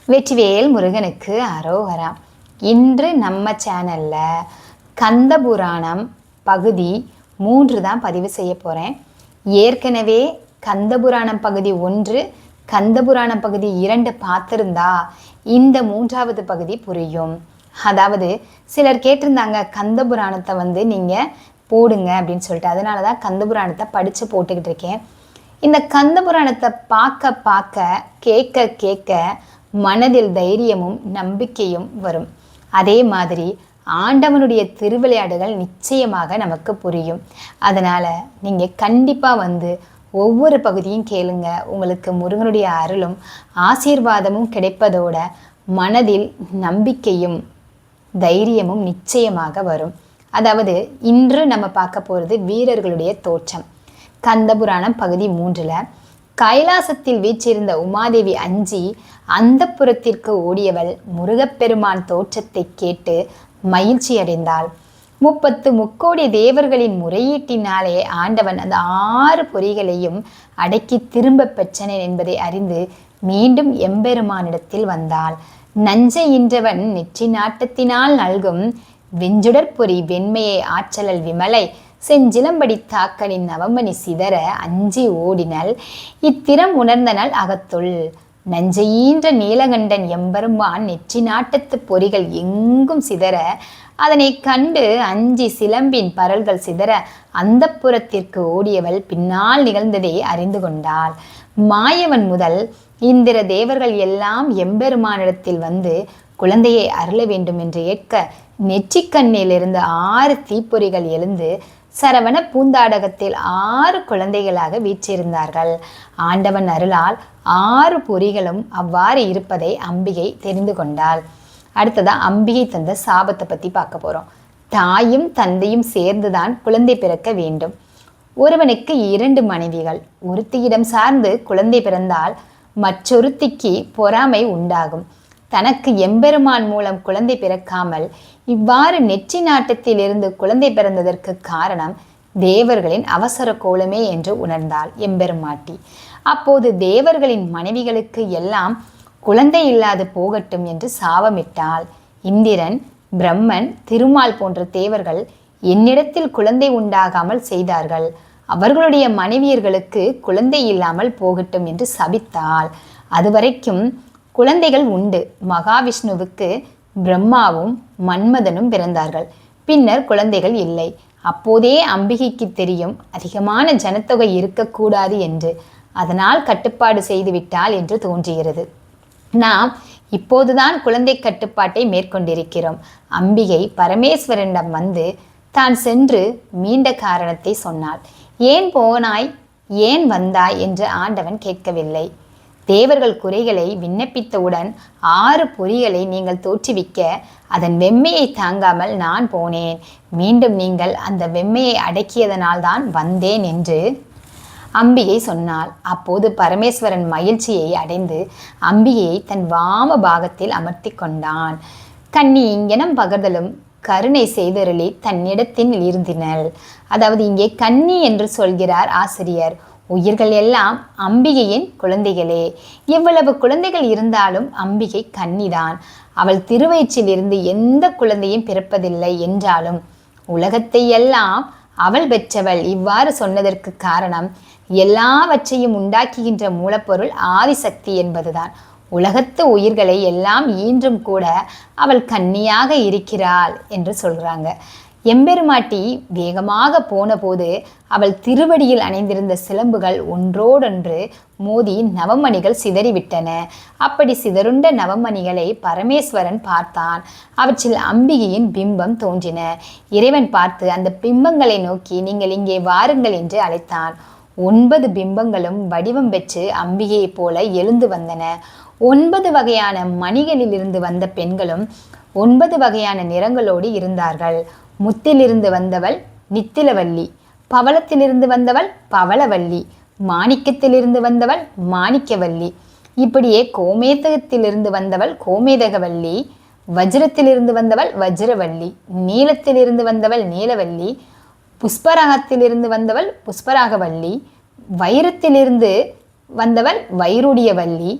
வெற்றிவேல் முருகனுக்கு அரோகரா. இன்று நம்ம சேனலில் கந்தபுராணம் பகுதி 3 தான் பதிவு செய்ய போகிறேன். ஏற்கனவே கந்தபுராணம் பகுதி 1, கந்தபுராணம் பகுதி 2 பார்த்துருந்தா இந்த 3வது பகுதி புரியும். அதாவது சிலர் கேட்டிருந்தாங்க கந்தபுராணத்தை நீங்கள் போடுங்க அப்படின்னு சொல்லிட்டு. அதனால தான் கந்தபுராணத்தை படித்து போட்டுக்கிட்டு இருக்கேன். இந்த கந்தபுராணத்தை பார்க்க பார்க்க கேட்க கேட்க மனதில் தைரியமும் நம்பிக்கையும் வரும். அதே மாதிரி ஆண்டவனுடைய திருவிளையாடுகள் நிச்சயமாக நமக்கு புரியும். அதனால் நீங்கள் கண்டிப்பாக ஒவ்வொரு பகுதியும் கேளுங்க. உங்களுக்கு முருகனுடைய அருளும் ஆசீர்வாதமும் கிடைப்பதோட மனதில் நம்பிக்கையும் தைரியமும் நிச்சயமாக வரும். அதாவது இன்று நம்ம பார்க்க போகிறது வீரர்களுடைய தோற்றம். கந்தபுராணம் பகுதி 3 கைலாசத்தில் வீற்றிருந்த உமாதேவி அஞ்சி அந்தப்புறத்திற்கு ஓடியவள் முருகப்பெருமான் தோற்றத்தை கேட்டு மகிழ்ச்சி அடைந்தாள். 30 முக்கோடி தேவர்களின் முறையீட்டினாலே ஆண்டவன் அந்த 6 பொறிகளையும் அடக்கி திரும்ப பெற்றனேன் என்பதை அறிந்து மீண்டும் எம்பெருமானிடத்தில் வந்தாள். நஞ்சை இன்றவன் நெற்றி நாட்டத்தினால் நல்கும் வெஞ்சுடற்பொறி வெண்மையை ஆற்றலல் விமலை செஞ்சிலம்படி தாக்கலின் நவமணி சிதற அஞ்சி ஓடினள். இத்திறம் உணர்ந்தனள் அகத்துள். நஞ்சையீன்ற நீலகண்டன் எம்பெருமான் நெற்றி நாட்டத்து பொறிகள் எங்கும் சிதற அதனை கண்டு அஞ்சி சிலம்பின் பரல்கள் சிதற அந்த புறத்திற்கு ஓடியவள் பின்னால் நிகழ்ந்ததை அறிந்து கொண்டாள். மாயவன் முதல் இந்திர தேவர்கள் எல்லாம் எம்பெருமானிடத்தில் குழந்தையை அருள வேண்டும் என்று ஏற்க நெற்றிக்கண்ணிலிருந்து 6 தீப்பொறிகள் எழுந்து சரவண பூந்தாடகத்தில் 6 குழந்தைகளாக வீற்றிருந்தார்கள். ஆண்டவன் அருளால் 6 பொறிகளும் அவ்வாறு இருப்பதை அம்பிகை தெரிந்து கொண்டாள். அடுத்ததான் அம்பிகை தந்த சாபத்தை பற்றி பார்க்க போகிறோம். தாயும் தந்தையும் சேர்ந்துதான் குழந்தை பிறக்க வேண்டும். ஒருவனுக்கு 2 மனைவிகள். ஒருத்தியிடம் சார்ந்து குழந்தை பிறந்தால் மற்றொருத்திக்கு பொறாமை உண்டாகும். தனக்கு எம்பெருமான் மூலம் குழந்தை பிறக்காமல் இவ்வாறு நெற்றி நாட்டத்தில் இருந்து குழந்தை பிறந்ததற்கு காரணம் தேவர்களின் அவசர கோலமே என்று உணர்ந்தாள் எம்பெருமாட்டி. அப்போது தேவர்களின் மனைவிகளுக்கு எல்லாம் குழந்தை இல்லாது போகட்டும் என்று சாபமிட்டாள். இந்திரன், பிரம்மன், திருமால் போன்ற தேவர்கள் என்னிடத்தில் குழந்தை உண்டாகாமல் செய்தார்கள். அவர்களுடைய மனைவியர்களுக்கு குழந்தை இல்லாமல் போகட்டும் என்று சபித்தாள். அதுவரைக்கும் குழந்தைகள் உண்டு. மகாவிஷ்ணுவுக்கு பிரம்மாவும் மன்மதனும் பிறந்தார்கள். பின்னர் குழந்தைகள் இல்லை. அப்போதே அம்பிகைக்கு தெரியும் அதிகமான ஜனத்தொகை இருக்கக்கூடாது என்று. அதனால் கட்டுப்பாடு செய்துவிட்டாள் என்று தோன்றுகிறது. நாம் இப்போதுதான் குழந்தை கட்டுப்பாட்டை மேற்கொண்டிருக்கிறோம். அம்பிகை பரமேஸ்வரனிடம் தான் சென்று மீண்ட காரணத்தை சொன்னாள். ஏன் போனாய், ஏன் வந்தாய் என்று ஆண்டவன் கேட்கவில்லை. தேவர்கள் குறைகளை விண்ணப்பித்தவுடன் 6 பொறிகளை நீங்கள் தோற்றுவிக்க அதன் வெம்மையை தாங்காமல் நான் போனேன். மீண்டும் நீங்கள் அந்த வெம்மையை அடக்கியதனால் தான் வந்தேன் என்று அம்பிகை சொன்னாள். அப்போது பரமேஸ்வரன் மகிழ்ச்சியை அடைந்து அம்பிகையை தன் வாம பாகத்தில் அமர்த்தி கொண்டான். கண்ணி இங்கனம் பகர்தலும் கருணை செய்தருளி தன்னிடத்தில் இருந்தினள். அதாவது இங்கே கன்னி என்று சொல்கிறார் ஆசிரியர். உயிர்கள் எல்லாம் அம்பிகையின் குழந்தைகளே. இவ்வளவு குழந்தைகள் இருந்தாலும் அம்பிகை கன்னிதான். அவள் திருவயிற்றில் இருந்து எந்த குழந்தையும் பிறப்பதில்லை என்றாலும் உலகத்தை எல்லாம் அவள் பெற்றவள். இவ்வாறு சொன்னதற்கு காரணம் எல்லாவற்றையும் உண்டாக்குகின்ற மூலப்பொருள் ஆதிசக்தி என்பதுதான். உலகத்து உயிர்களை எல்லாம் ஈன்றும் கூட அவள் கன்னியாக இருக்கிறாள் என்று சொல்கிறாங்க. எம்பெருமாட்டி வேகமாக போன போது அவள் திருவடியில் அணிந்திருந்த சிலம்புகள் ஒன்றோடொன்று மோதி நவமணிகள் சிதறிவிட்டன. அப்படி சிதறுண்ட நவமணிகளை பரமேஸ்வரன் பார்த்தான். அவற்றில் அம்பிகையின் பிம்பம் தோன்றின. இறைவன் பார்த்து அந்த பிம்பங்களை நோக்கி நீங்கள் இங்கே வாருங்கள் என்று அழைத்தான். 9 பிம்பங்களும் வடிவம் பெற்று அம்பிகையைப் போல எழுந்து வந்தன. 9 வகையான மணிகளிலிருந்து வந்த பெண்களும் 9 வகையான நிறங்களோடு இருந்தார்கள். முத்திலிருந்து வந்தவள் நித்திலவல்லி, பவளத்திலிருந்து வந்தவள் பவளவல்லி, மாணிக்கத்திலிருந்து வந்தவள் மாணிக்கவல்லி, இப்படியே கோமேதகத்திலிருந்து வந்தவள் கோமேதகவல்லி, வஜ்ரத்திலிருந்து வந்தவள் வஜ்ரவல்லி, நீலத்திலிருந்து வந்தவள் நீலவல்லி, புஷ்பராகத்திலிருந்து வந்தவள் புஷ்பராகவல்லி, வைரத்திலிருந்து வந்தவள் வைருடியவல்லி,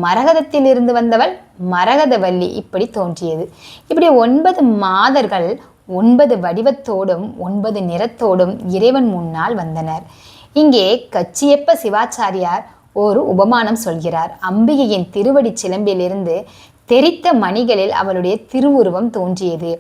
மரகதத்தில் இருந்து வந்தவள் மரகதவல்லி இப்படி தோன்றியது. இப்படி 9 மாதர்கள் 9 வடிவத்தோடும் 9 நிறத்தோடும் இறைவன் முன்னால் வந்தனர். இங்கே கச்சியப்ப சிவாச்சாரியார் ஒரு உபமானம் சொல்கிறார். அம்பிகையின் திருவடி சிலம்பிலிருந்து தெரித்த மணிகளில் அவளுடைய திருவுருவம் தோன்றியது.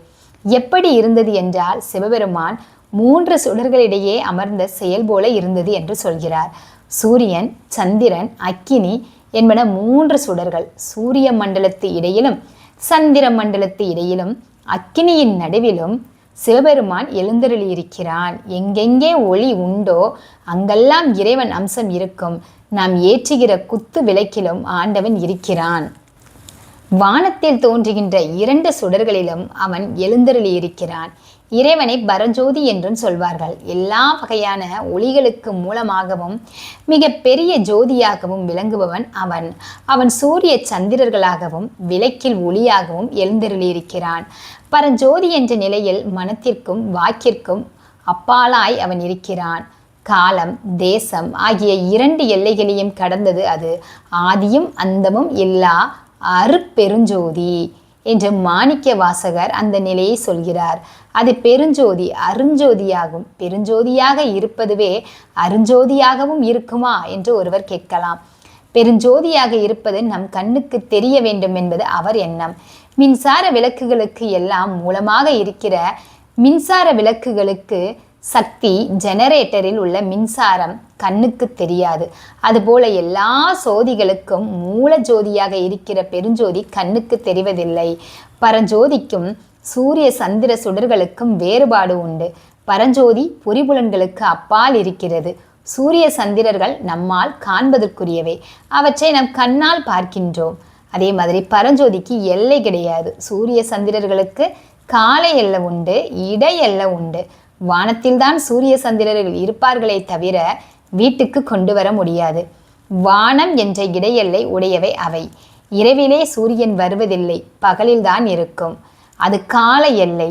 எப்படி இருந்தது என்றால், சிவபெருமான் 3 சுடர்களிடையே அமர்ந்த செயல் போல இருந்தது என்று சொல்கிறார். சூரியன், சந்திரன், அக்கினி என்பன 3 சுடர்கள். சூரிய மண்டலத்து இடையிலும் சந்திர மண்டலத்து இடையிலும் அக்கினியின் நடுவிலும் சிவபெருமான் எழுந்தருளியிருக்கிறான். எங்கெங்கே ஒளி உண்டோ அங்கெல்லாம் இறைவன் அம்சம் இருக்கும். நாம் ஏற்றுகிற குத்து விளக்கிலும் ஆண்டவன் இருக்கிறான். வானத்தில் தோன்றுகின்ற 2 சுடர்களிலும் அவன் எழுந்தருளியிருக்கிறான். இறைவனை பரஞ்சோதி என்றும் சொல்வார்கள். எல்லா வகையான ஒளிகளுக்கு மூலமாகவும் மிக பெரிய ஜோதியாகவும் விளங்குபவன் அவன். அவன் சூரிய சந்திரர்களாகவும் விளக்கில் ஒளியாகவும் எழுந்தருளியிருக்கிறான். பரஞ்சோதி என்ற நிலையில் மனத்திற்கும் வாக்கிற்கும் அப்பாலாய் அவன் இருக்கிறான். காலம், தேசம் ஆகிய 2 எல்லைகளையும் கடந்தது அது. ஆதியும் அந்தமும் இல்லா அருட்பெருஞ்சோதி என்று மாணிக்க வாசகர் அந்த நிலையை சொல்கிறார். அது பெருஞ்சோதி, அருஞ்சோதியாகும். பெருஞ்சோதியாக இருப்பதுவே அருஞ்சோதியாகவும் இருக்குமா என்று ஒருவர் கேட்கலாம். பெருஞ்சோதியாக இருப்பது நம் கண்ணுக்கு தெரிய வேண்டும் என்பது அவர் எண்ணம். மின்சார விளக்குகளுக்கு எல்லாம் மூலமாக இருக்கிற மின்சார விளக்குகளுக்கு சக்தி ஜெனரேட்டரில் உள்ள மின்சாரம் கண்ணுக்கு தெரியாது. அதுபோல எல்லா சோதிகளுக்கும் மூல ஜோதியாக இருக்கிற பெருஞ்சோதி கண்ணுக்கு தெரிவதில்லை. பரஞ்சோதிக்கும் சூரிய சந்திர சுடர்களுக்கும் வேறுபாடு உண்டு. பரஞ்சோதி பொறிபுலன்களுக்கு அப்பால் இருக்கிறது. சூரிய சந்திரர்கள் நம்மால் காண்பதற்குரியவை. அவற்றை நம் கண்ணால் பார்க்கின்றோம். அதே மாதிரி பரஞ்சோதிக்கு எல்லை கிடையாது. சூரிய சந்திரர்களுக்கு கால எல்லை உண்டு, இடை எல்லை உண்டு. வானத்தில்தான் சூரிய சந்திரர்கள் இருப்பார்களே தவிர வீட்டுக்கு கொண்டு வர முடியாது. வானம் என்ற இடையெல்லை உடையவை அவை. இரவிலே சூரியன் வருவதில்லை, பகலில்தான் இருக்கும். அது கால எல்லை.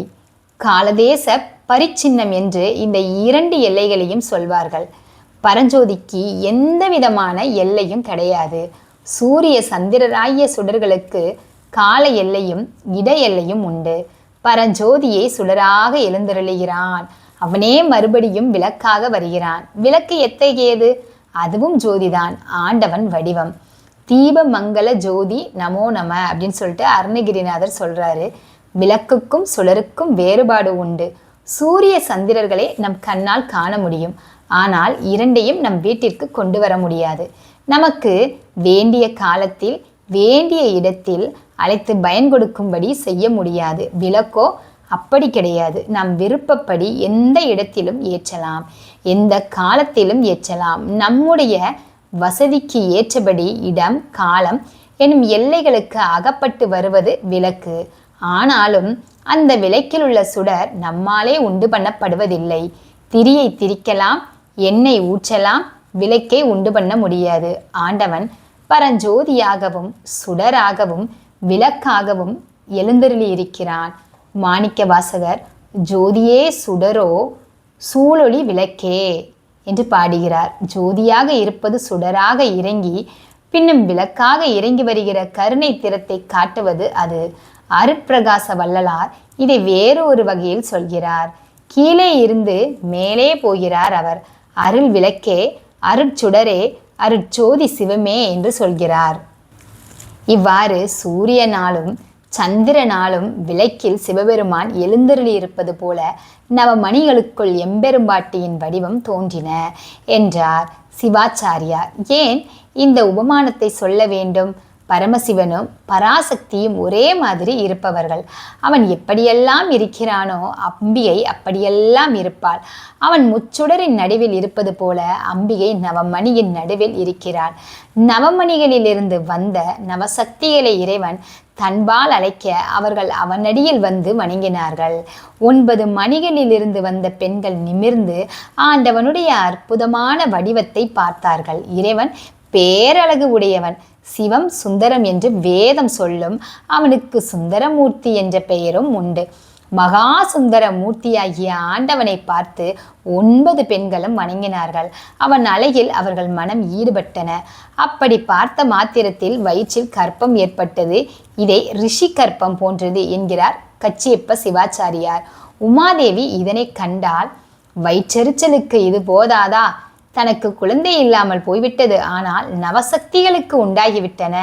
காலதேச பரிச்சின்னம் என்று இந்த 2 எல்லைகளையும் சொல்வார்கள். பரஞ்சோதிக்கு எந்த விதமான எல்லையும் கிடையாது. சூரிய சந்திரராகிய சுடர்களுக்கு கால எல்லையும் இட எல்லையும் உண்டு. பரஞ்சோதியை சுடராக எழுந்தருளுகிறான். அவனே மறுபடியும் விளக்காக வருகிறான். விளக்கு எத்தகையது? அதுவும் ஜோதிதான். ஆண்டவன் வடிவம். தீப மங்கள ஜோதி நமோ நம அப்படின்னு சொல்லிட்டு அருணகிரிநாதர் சொல்றாரு. விளக்குக்கும் சுடருக்கும் வேறுபாடு உண்டு. சூரிய சந்திரர்களை நம் கண்ணால் காண முடியும். ஆனால் 2ஐயும் நம் வீட்டிற்கு கொண்டு வர முடியாது. நமக்கு வேண்டிய காலத்தில் வேண்டிய இடத்தில் அழைத்து பயன் கொடுக்கும்படி செய்ய முடியாது. விளக்கோ அப்படி கிடையாது. நாம் விருப்பப்படி எந்த இடத்திலும் ஏற்றலாம், எந்த காலத்திலும் ஏற்றலாம். நம்முடைய வசதிக்கு ஏற்றபடி இடம், காலம் எனும் எல்லைகளுக்கு அகப்பட்டு வருவது விளக்கு. ஆனாலும் அந்த விளக்கில் உள்ள சுடர் நம்மாலே உண்டு பண்ணப்படுவதில்லை. திரியை திரிக்கலாம், எண்ணெய் ஊற்றலாம், விளக்கை உண்டு பண்ண முடியாது. ஆண்டவன் பரஞ்சோதியாகவும் சுடராகவும் விளக்காகவும் எழுந்தருளியிருக்கிறான். மாணிக்க வாசகர் ஜோதியே சுடரோ சூழொளி விளக்கே என்று பாடுகிறார். ஜோதியாக இருப்பது சுடராக இறங்கி பின்னும் விளக்காக இறங்கி வருகிற கருணை திறத்தை காட்டுவது அது. அருட்பிரகாச வள்ளலார் இதை வேறு ஒரு வகையில் சொல்கிறார். கீழே இருந்து மேலே போகிறார் அவர். அருள் விளக்கே, அருட்சுடரே, அருட்சோதி சிவமே என்று சொல்கிறார். இவ்வாறு சூரியனாலும் சந்திரனாலும் விளக்கில் சிவபெருமான் எழுந்தருளி இருப்பது போல நவமணிகளுக்குள் எம்பெரும்பாட்டியின் வடிவம் தோன்றின என்றார் சிவாச்சாரியார். ஏன் இந்த உபமானத்தை சொல்ல வேண்டும்? பரமசிவனும் பராசக்தியும் ஒரே மாதிரி இருப்பவர்கள். அவன் எப்படியெல்லாம் இருக்கிறானோ அம்பிகை அப்படியெல்லாம் இருப்பாள். அவன் முச்சுடரின் நடுவில் இருப்பது போல அம்பிகை நவமணியின் நடுவில் இருக்கிறாள். நவமணிகளிலிருந்து வந்த நவசக்திகளை இறைவன் தன்பால் அழைக்க அவர்கள் அவனடியில் வந்து வணங்கினார்கள். 9 மணிகளிலிருந்து வந்த பெண்கள் நிமிர்ந்து ஆண்டவனுடைய அற்புதமான வடிவத்தை பார்த்தார்கள். இறைவன் பேரழகு உடையவன். சிவம் சுந்தரம் என்று வேதம் சொல்லும். அவனுக்கு சுந்தரமூர்த்தி என்ற பெயரும் உண்டு. மகா சுந்தர மூர்த்தியாகிய ஆண்டவனை பார்த்து 9 பெண்களும் வணங்கினார்கள். அவன் அழகில் அவர்கள் மனம் ஈடுபட்டன. அப்படி பார்த்த மாத்திரத்தில் வயிற்றில் கற்பம் ஏற்பட்டது. இதை ரிஷி கற்பம் போன்றது என்கிறார் கச்சியப்ப சிவாச்சாரியார். உமாதேவி இதனை கண்டால், வயிற்றெரிச்சலுக்கு இது போதாதா? தனக்கு குழந்தை இல்லாமல் போய்விட்டது, ஆனால் நவசக்திகளுக்கு உண்டாகிவிட்டன.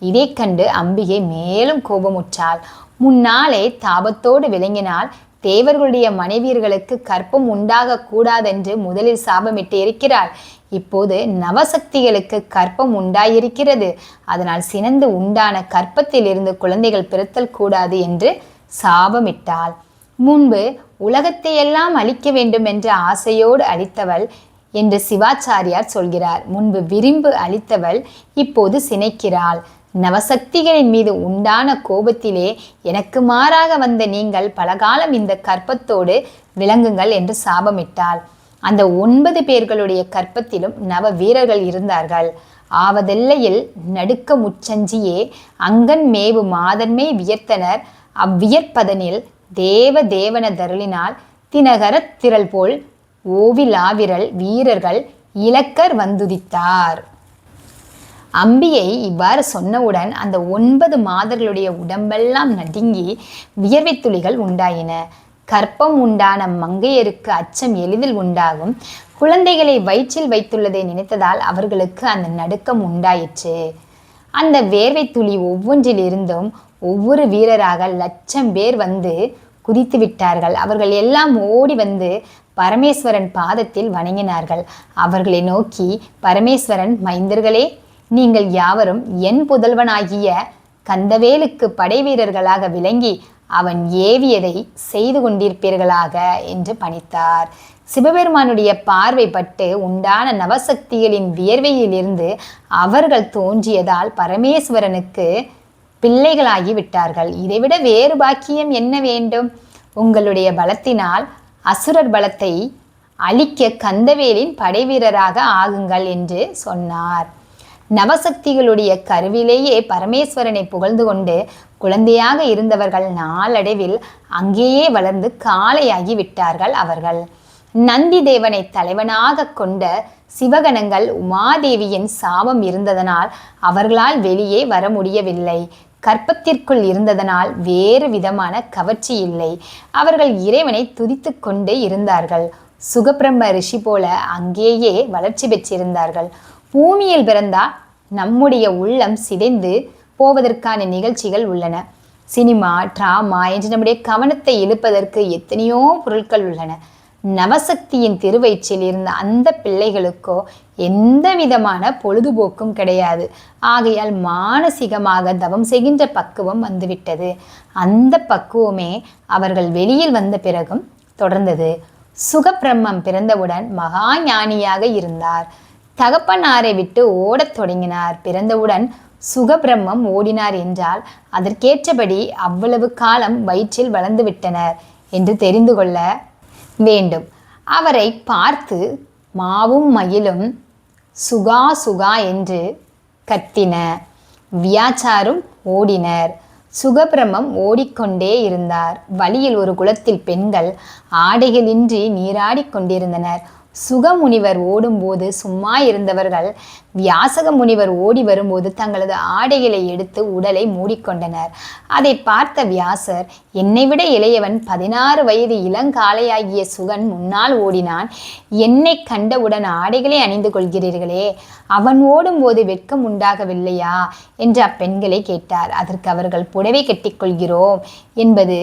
இதை கண்டு அம்பிகை மேலும் கோபமுற்றாள். முன்னாலே தாபத்தோடு விளங்கினால் தேவர்களுடைய மனைவியர்களுக்கு கற்பம் உண்டாக கூடாதென்று முதலில் சாபமிட்டு இருக்கிறாள். இப்போது நவசக்திகளுக்கு கற்பம் உண்டாயிருக்கிறது, அதனால் சினந்து உண்டான கற்பத்தில் இருந்து குழந்தைகள் பிறத்தல் கூடாது என்று சாபமிட்டாள். முன்பு உலகத்தை எல்லாம் அழிக்க வேண்டும் என்ற ஆசையோடு அழித்தவள் என்று சிவாச்சாரியார் சொல்கிறார். முன்பு விரும்பு அழித்தவள் இப்போது சினைக்கிறாள். நவசக்திகளின் மீது உண்டான கோபத்திலே எனக்கு மாறாக வந்த நீங்கள் பலகாலம் இந்த கற்பத்தோடு விளங்குங்கள் என்று சாபமிட்டாள். அந்த 9 பேர்களுடைய கற்பத்திலும் நவ வீரர்கள் இருந்தார்கள். ஆவதெல்லையில் நடுக்க முச்சஞ்சியே அங்கன் மேவு மாதன்மை வியர்த்தனர். அவ்வியற்பதனில் தேவன தருளினால் தினகரத் திரள் போல் ஓவிலாவிரல் வீரர்கள் இலக்கர் வந்துதித்தார். அம்பியை இவ்வாறு சொன்னவுடன் அந்த 9 மாதர்களுடைய உடம்பெல்லாம் நடுங்கி வியர்வை துளிகள் உண்டாயின. கற்பம் உண்டான மங்கையருக்கு அச்சம் எளிதில் உண்டாகும். குழந்தைகளை வயிற்றில் வைத்துள்ளதை நினைத்ததால் அவர்களுக்கு அந்த நடுக்கம் உண்டாயிற்று. அந்த வேர்வை துளி ஒவ்வொன்றிலிருந்தும் ஒவ்வொரு வீரராக 1,00,000 பேர் வந்து குதித்து விட்டார்கள். அவர்கள் எல்லாம் ஓடி வந்து பரமேஸ்வரன் பாதத்தில் வணங்கினார்கள். அவர்களை நோக்கி பரமேஸ்வரன், மைந்தர்களே, நீங்கள் யாவரும் என் புதல்வனாகிய கந்தவேலுக்கு படை வீரர்களாக விளங்கி அவன் ஏவியதை செய்து கொண்டிருப்பீர்களாக என்று பணித்தார். சிவபெருமானுடைய பார்வை பட்டு உண்டான நவசக்திகளின் வியர்வையிலிருந்து அவர்கள் தோன்றியதால் பரமேஸ்வரனுக்கு பிள்ளைகளாகி விட்டார்கள். இதைவிட வேறு பாக்கியம் என்ன வேண்டும்? உங்களுடைய பலத்தினால் அசுரர் பலத்தை அழிக்க கந்தவேலின் படைவீரராக ஆகுங்கள் என்று சொன்னார். நவசக்திகளுடைய கருவிலேயே பரமேஸ்வரனை புகழ்ந்து கொண்டு குழந்தையாக இருந்தவர்கள் நாளடைவில் அங்கேயே வளர்ந்து காளையாகி விட்டார்கள். அவர்கள் நந்தி தேவனை தலைவனாக கொண்ட சிவகணங்கள் உமாதேவியின் சாபம் இருந்ததனால் அவர்களால் வெளியே வர முடியவில்லை. கற்பத்திற்குள் இருந்ததனால் வேறு விதமான கவர்ச்சி இல்லை. அவர்கள் இறைவனை துதித்து கொண்டு இருந்தார்கள். சுகபிரம்ம ரிஷி போல அங்கேயே வளர்ச்சி பெற்றிருந்தார்கள். பூமியில் பிறந்தால் நம்முடைய உள்ளம் சிதைந்து போவதற்கான நிகழ்ச்சிகள் உள்ளன. சினிமா, டிராமா என்று நம்முடைய கவனத்தை இழுப்பதற்கு எத்தனையோ பொருட்கள் உள்ளன. நவசக்தியின் திருவயிற்றில் இருந்த அந்த பிள்ளைகளுக்கோ எந்த விதமான பொழுதுபோக்கும் கிடையாது. ஆகையால் மானசீகமாக தவம் செய்கின்ற பக்குவம் வந்துவிட்டது. அந்த பக்குவமே அவர்கள் வெளியில் வந்த பிறகும் தொடர்ந்தது. சுகபிரம்மம் பிறந்தவுடன் மகா ஞானியாக இருந்தார். தகப்பனாரை விட்டு ஓடத் தொடங்கினார். பிறந்தவுடன் சுகபிரம்மம் ஓடினார் என்றால் அதற்கேற்றபடி அவ்வளவு காலம் வயிற்றில் வளர்ந்து விட்டனர் என்று தெரிந்து கொள்ள வேண்டும். அவரை பார்த்து மாவும் மயிலும் சுகா சுகா என்று கத்தின. வியாச்சாரும் ஓடினர். சுகபிரமம் ஓடிக்கொண்டே இருந்தார். வழியில் ஒரு குளத்தில் பெண்கள் ஆடைகளின்றி நீராடிக் கொண்டிருந்தனர். சுகமுனிவர் ஓடும்போது சும்மா இருந்தவர்கள் வியாசக முனிவர் ஓடி வரும்போது தங்களது ஆடைகளை எடுத்து உடலை மூடிக்கொண்டனர். அதை பார்த்த வியாசர், என்னை விட இளையவன் 16 வயது இளங்காளையாகிய சுகன் முன்னால் ஓடினான். என்னை கண்டவுடன் ஆடைகளை அணிந்து கொள்கிறீர்களே, அவன் ஓடும்போது வெட்கம் உண்டாகவில்லையா என்று அப்பெண்களை கேட்டார். அதற்கு அவர்கள், புடவை கட்டிக்கொள்கிறோம் என்பது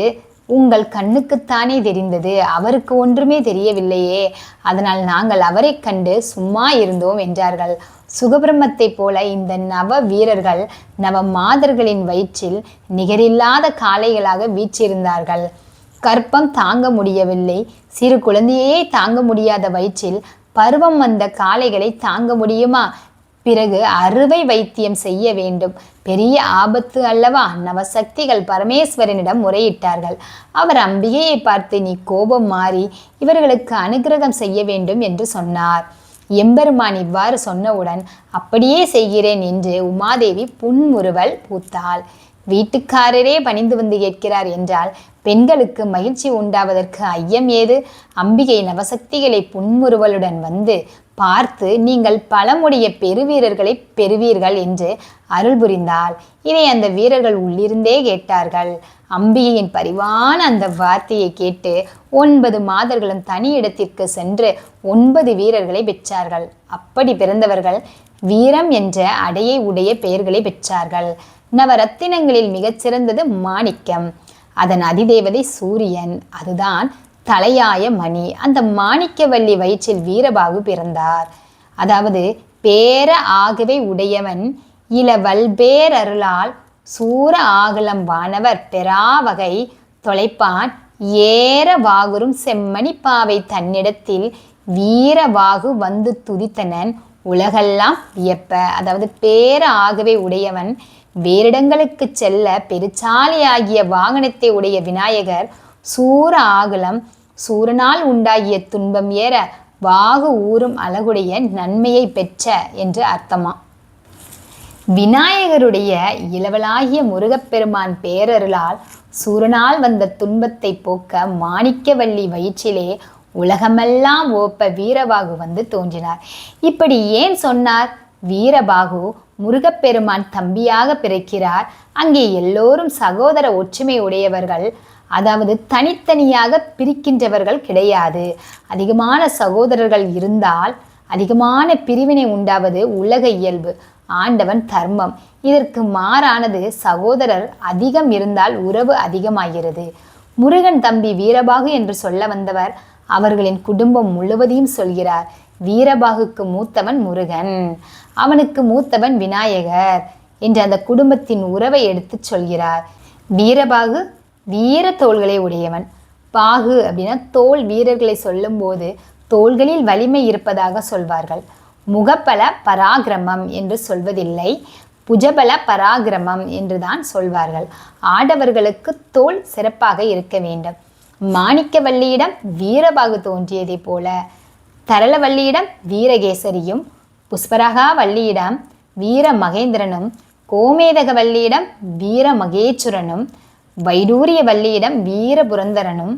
உங்கள் கண்ணுக்குத்தானே தெரிந்தது, அவருக்கு ஒன்றுமே தெரியவில்லையே, அதனால் நாங்கள் அவரை கண்டு சும்மா இருந்தோம் என்றார்கள். சுகபிரம்மத்தை போல இந்த நவ வீரர்கள் நவ மாதர்களின் வயிற்றில் நிகரில்லாத காளைகளாக வீற்றிருந்தார்கள். கற்பம் தாங்க முடியவில்லை. சிறு குழந்தையே தாங்க முடியாத வயிற்றில் பருவம் வந்த காளைகளை தாங்க முடியுமா? பிறகு அறுவை வைத்தியம் செய்ய வேண்டும். பெரிய ஆபத்து அல்லவா? நவசக்திகள் பரமேஸ்வரனிடம் முறையிட்டார்கள். அவர் அம்பிகையை பார்த்து, நீ கோபம் மாறி இவர்களுக்கு அனுகிரகம் செய்ய வேண்டும் என்று சொன்னார். எம்பெருமான் இவ்வாறு சொன்னவுடன் அப்படியே செய்கிறேன் என்று உமாதேவி புன்முறுவல் பூத்தாள். வீட்டுக்காரரே பணிந்து வந்து கேட்கிறார் என்றால் பெண்களுக்கு மகிழ்ச்சி உண்டாவதற்கு ஐயம் ஏது? அம்பிகை நவசக்திகளை புன்முறுவலுடன் வந்து பார்த்து நீங்கள் பலமுடைய பெருவீரர்களை பெறுவீர்கள் என்று அருள் புரிந்தாள். இதை அந்த வீரர்கள் உள்ளிருந்தே கேட்டார்கள். அம்பிகையின் பரிவான அந்த வார்த்தையை கேட்டு 9 மாதர்களும் தனி இடத்திற்கு சென்று 9 வீரர்களை பெற்றார்கள். அப்படி பிறந்தவர்கள் வீரம் என்ற அடையை உடைய பெயர்களை பெற்றார்கள். நவரத்தினங்களில் மிகச்சிறந்தது மாணிக்கம். அதன் அதிதேவதை சூரியன். அதுதான் தலையாய மணி. அந்த மாணிக்கவல்லி வயிற்றில் வீரபாகு பிறந்தார். அதாவது பேர ஆகவே உடையவன் இளவல்பேரருளால் சூர ஆகலம் வானவர் பெறாவகை தொலைப்பான் ஏற வாகுரும் செம்மணி பாவை தன்னிடத்தில் வீரவாகு வந்து துதித்தனன் உலகெல்லாம் வியப்ப. அதாவது பேர ஆகவே உடையவன் வேறிடங்களுக்கு செல்ல பெருச்சாலியாகிய வாகனத்தை உடைய விநாயகர் சூர ஆகலம் சூரனால் உண்டாகிய துன்பம் ஏற வாகு ஊரும் அழகுடைய நன்மையை பெற்ற என்று அர்த்தமா. விநாயகருடைய இளவலாகிய முருகப்பெருமான் பேரருளால் சூரனால் வந்த துன்பத்தை போக்க மாணிக்கவல்லி வயிற்றிலே உலகமெல்லாம் ஓப்ப வீரபாகு வந்து தோன்றினார். இப்படி ஏன் சொன்னார்? வீரபாகு முருகப்பெருமான் தம்பியாக பிறக்கிறார். அங்கே எல்லோரும் சகோதர ஒற்றுமை உடையவர்கள். அதாவது தனித்தனியாக பிரிக்கின்றவர்கள் கிடையாது. அதிகமான சகோதரர்கள் இருந்தால் அதிகமான பிரிவினை உண்டாவது உலக இயல்பு. ஆண்டவன் தர்மம். இதற்கு மாறானது சகோதரர் அதிகம் இருந்தால் உறவு அதிகமாகிறது. முருகன் தம்பி வீரபாகு என்று சொல்ல வந்தவர் அவர்களின் குடும்பம் முழுவதையும் சொல்கிறார். வீரபாகுக்கு மூத்தவன் முருகன், அவனுக்கு மூத்தவன் விநாயகர் என்று அந்த குடும்பத்தின் உறவை எடுத்து சொல்கிறார். வீரபாகு வீர தோள்களை உடையவன். பாகு அப்படின்னா தோல். வீரர்களை சொல்லும்போது தோள்களில் வலிமை இருப்பதாக சொல்வார்கள். முகபல பராக்கிரமம் என்று சொல்வதில்லை, புஜபல பராக்கிரமம் என்றுதான் சொல்வார்கள். ஆடவர்களுக்கு தோல் சிறப்பாக இருக்க வேண்டும். மாணிக்கவல்லியிடம் வீரபாகு தோன்றியதை போல தரளவல்லியிடம் வீரகேசரியும், புஷ்பரகா வள்ளியிடம் வீர மகேந்திரனும், கோமேதகவல்லியிடம் வீர மகேச்சுரனும், வைடூரிய வள்ளியிடம் வீரபுரந்தரனும்,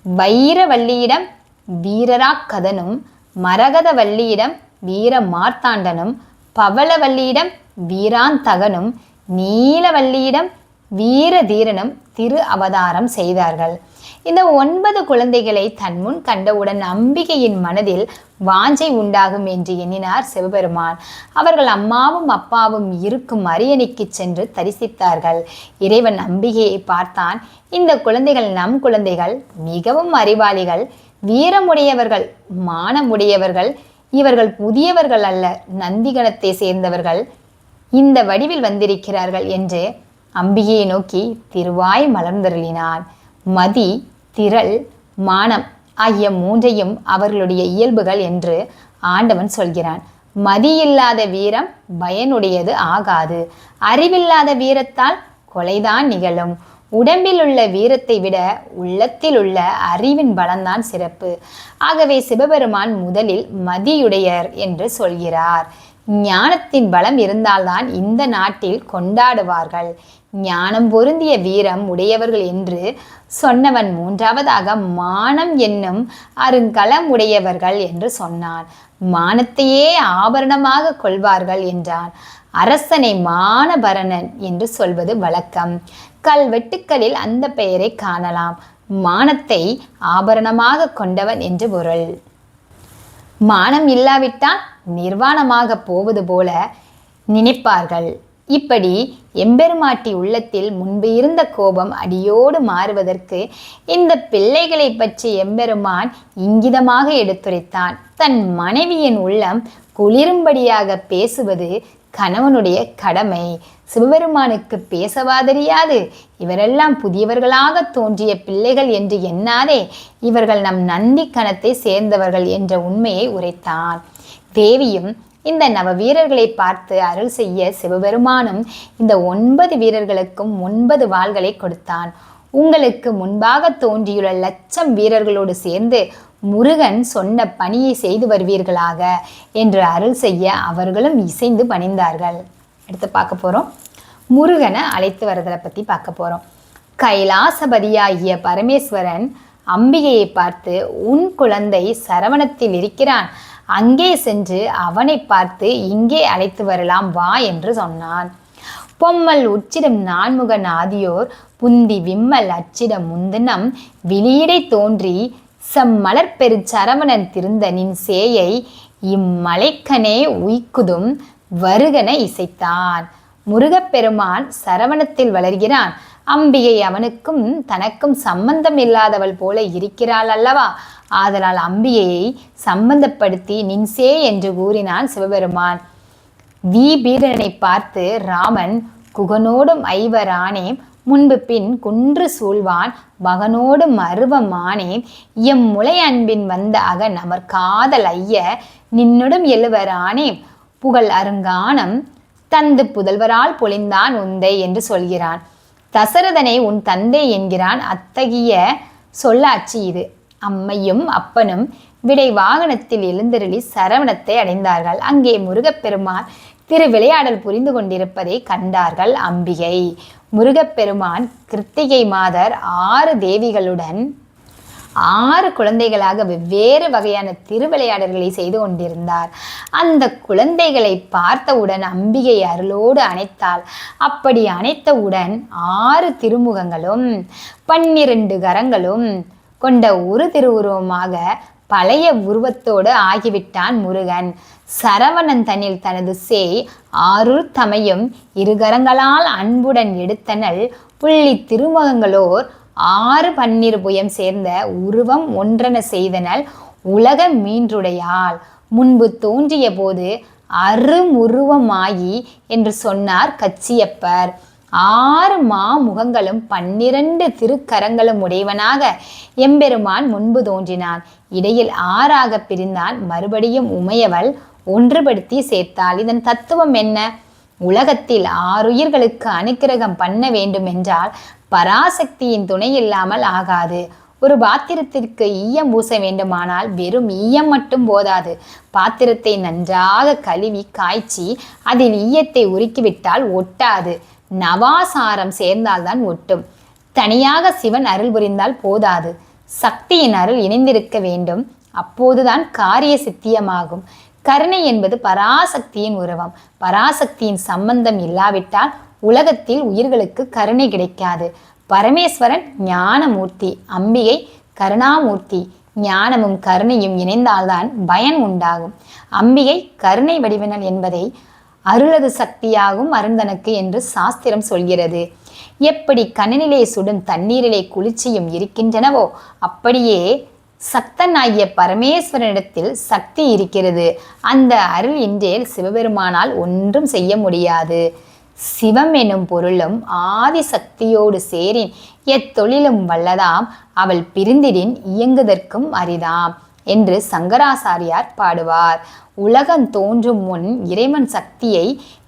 வைரவல்லியிடம் வீரராக்கதனும், மரகத வள்ளியிடம் வீர மார்த்தாண்டனும், பவளவல்லியிடம் வீராந்தகனும், நீலவல்லியிடம் வீரதீரனும் திரு அவதாரம் செய்தார்கள். இந்த 9 குழந்தைகளை தன்முன் கண்டவுடன் அம்பிகையின் மனதில் வாஞ்சை உண்டாகும் என்று எண்ணினார் சிவபெருமான். அவர்கள் அம்மாவும் அப்பாவும் இருக்கும் அரியணைக்கு சென்று தரிசித்தார்கள். இறைவன் அம்பிகையை பார்த்தான். இந்த குழந்தைகள் நம் குழந்தைகள், மிகவும் அறிவாளிகள், வீரமுடையவர்கள், மானமுடையவர்கள். இவர்கள் புதியவர்கள் அல்ல, நந்திகணத்தை சேர்ந்தவர்கள் இந்த வடிவில் வந்திருக்கிறார்கள் என்று அம்பிகையை நோக்கி திருவாய் மலர்ந்தருளினான். மதி, திரள், மானம் ஆகிய 3ஐயும் அவர்களுடைய இயல்புகள் என்று ஆண்டவன் சொல்கிறான். மதியில்லாத வீரம் பயனுடையது ஆகாது. அறிவில்லாத வீரத்தால் கொலைதான் நிகழும். உடம்பில் உள்ள வீரத்தை விட உள்ளத்தில் உள்ள அறிவின் பலம்தான் சிறப்பு. ஆகவே சிவபெருமான் முதலில் மதியுடையர் என்று சொல்கிறார். ஞானத்தின் பலம் இருந்தால்தான் இந்த நாட்டில் கொண்டாடுவார்கள். ஞானம் பொருந்திய வீரம் உடையவர்கள் என்று சொன்னவன் 3வதாக மானம் என்னும் அருங்கலம் உடையவர்கள் என்று சொன்னான். மானத்தையே ஆபரணமாக கொள்வார்கள் என்றான். அரசனை மானபரணன் என்று சொல்வது வழக்கம். கல்வெட்டுக்களில் அந்த பெயரை காணலாம். மானத்தை ஆபரணமாக கொண்டவன் என்று பொருள். மானம் இல்லாவிட்டால் நிர்வாணமாக போவது போல நினைப்பார்கள். இப்படி எம்பெருமாட்டி உள்ளத்தில் முன்பு இருந்த கோபம் அடியோடு மாறுவதற்கு இந்த பிள்ளைகளை பற்றி எம்பெருமான் இங்கிதமாக எடுத்துரைத்தான். தன் மனைவியின் உள்ளம் குளிரும்படியாக பேசுவது கணவனுடைய கடமை. சிவபெருமானுக்கு பேசவா தெரியாது? இவரெல்லாம் புதியவர்களாக தோன்றிய பிள்ளைகள் என்று எண்ணாதே, இவர்கள் நம் நந்தி கணத்தை சேர்ந்தவர்கள் என்ற உண்மையை உரைத்தான். தேவியும் இந்த நவ வீரர்களை பார்த்து அருள் செய்ய சிவபெருமானும் இந்த 9 வீரர்களுக்கும் 9 வாள்களை கொடுத்தான். உங்களுக்கு முன்பாக தோன்றியுள்ள லட்சம் வீரர்களோடு சேர்ந்து முருகன் சொன்ன பணியை செய்து வருவீர்களாக என்று அருள் செய்ய அவர்களும் இசைந்து பணிந்தார்கள். அடுத்து பார்க்க போகிறோம். முருகனை அழைத்து வரதை பற்றி பார்க்க போகிறோம். கைலாசபதியாகிய பரமேஸ்வரன் அம்பிகையை பார்த்து, உன் குழந்தை சரவணத்தில் இருக்கிறான், அங்கே சென்று அவனை பார்த்து இங்கே அழைத்து வரலாம் வா என்று சொன்னான். பொம்மல் உச்சிடம் நான்முகன் ஆதியோர் புந்தி விம்மல் அச்சிடம் முந்தினம் விளியடை தோன்றி செம்மலர் பெரு சரவணன் திருந்த நின் சேயை இம்மலைக்கனே உய்க்குதும் வருகன இசைத்தான். முருகப்பெருமான் சரவணத்தில் வளர்கிறான். அம்பிகை அவனுக்கும் தனக்கும் சம்பந்தம் இல்லாதவள் போல இருக்கிறாள் அல்லவா? ஆதலால் அம்பிகையை சம்பந்தப்படுத்தி நின்சே என்று கூறினான் சிவபெருமான். வீபீரனை பார்த்து ராமன், குகனோடும் ஐவரானே முன்பு பின் குன்று சூழ்வான் மகனோடு மருவமானே எம் முளை அன்பின் வந்த அகன் அமர் காதல் ஐய நின்னுடும் எழுவரானே புகழ் அருங்கானம் தந்து புதல்வரால் பொழிந்தான் உந்தை என்று சொல்கிறான். தசரதனை உன் தந்தை என்கிறான். அத்தகைய சொல்லாட்சி இது. அம்மையும் அப்பனும் விடை வாகனத்தில் எழுந்தருளி சரவணத்தை அடைந்தார்கள். அங்கே முருகப்பெருமான் திருவிளையாடல் புரிந்து கொண்டிருப்பதை கண்டார்கள் அம்பிகை. முருகப்பெருமான் கிருத்திகை மாதர் 6 தேவிகளுடன் 6 குழந்தைகளாக வெவ்வேறு வகையான திருவிளையாடல்களை செய்து கொண்டிருந்தார். அந்த குழந்தைகளை பார்த்தவுடன் அம்பிகை அருளோடு அணைத்தாள். அப்படி அணைத்தவுடன் 6 திருமுகங்களும் 12 கரங்களும் கொண்ட ஒரு திருவுருவமாக பழைய உருவத்தோடு ஆகிவிட்டான் முருகன். சரவணன் தன்னில் தனது சேய் 6 தமையும் 2 கரங்களால் அன்புடன் எடுத்தனள். புள்ளி திருமுகங்களோர் 6 பன்னிரு புயம் சேர்ந்த உருவம் ஒன்றென செய்தனள். உலக மீன்றுடையாள் முன்பு தோன்றிய போது அருமுருவமாயி என்று சொன்னார் கச்சியப்பர். 6 மாமுகங்களும் 12 திருக்கரங்களும் உடையவனாக எம்பெருமான் முன்பு தோன்றினான். இடையில் 6ஆக பிரிந்தான். மறுபடியும் உமையவள் ஒன்றுபடுத்தி சேர்த்தாள். இதன் தத்துவம் என்ன? உலகத்தில் 6 உயிர்களுக்கு அனுக்கிரகம் பண்ண வேண்டும் என்றால் பராசக்தியின் துணை இல்லாமல் ஆகாது. ஒரு பாத்திரத்திற்கு ஈயம் பூச வேண்டுமானால் வெறும் ஈயம் மட்டும் போதாது. பாத்திரத்தை நன்றாக கழுவி காய்ச்சி அதில் ஈயத்தை உருக்கிவிட்டால் ஒட்டாது. நவாசாரம் சேர்ந்தால்தான் ஒட்டும். தனியாக சிவன் அருள் புரிந்தால் போதாது. சக்தியின் அருள் இணைந்திருக்க வேண்டும். அப்போதுதான் காரிய சித்தியமாகும். கருணை என்பது பராசக்தியின் உருவம். பராசக்தியின் சம்பந்தம் இல்லாவிட்டால் உலகத்தில் உயிர்களுக்கு கருணை கிடைக்காது. பரமேஸ்வரன் ஞானமூர்த்தி, அம்பிகை கருணாமூர்த்தி. ஞானமும் கருணையும் இணைந்தால்தான் பயன் உண்டாகும். அம்பிகை கருணை வடிவினல் என்பதை அருளது சக்தியாகும் அருந்தனக்கு என்று சாஸ்திரம் சொல்கிறது. எப்படி கண்ணிலே சுடும் தண்ணீரிலே குளிர்ச்சியும் இருக்கின்றனவோ அப்படியே சக்தன் ஆகிய பரமேஸ்வரனிடத்தில் சக்தி இருக்கிறது. அந்த அருள் இன்றேல் சிவபெருமானால் ஒன்றும் செய்ய முடியாது. சிவம் எனும் பொருளும் ஆதி சக்தியோடு சேரின் எத்தொழிலும் வல்லதாம், அவள் பிரிந்திடின் இயங்குதற்கும் அரிதாம் என்று சங்கராசாரியார் பாடுவார். உலகம் தோன்றும் முன் இறைவன் சக்தியை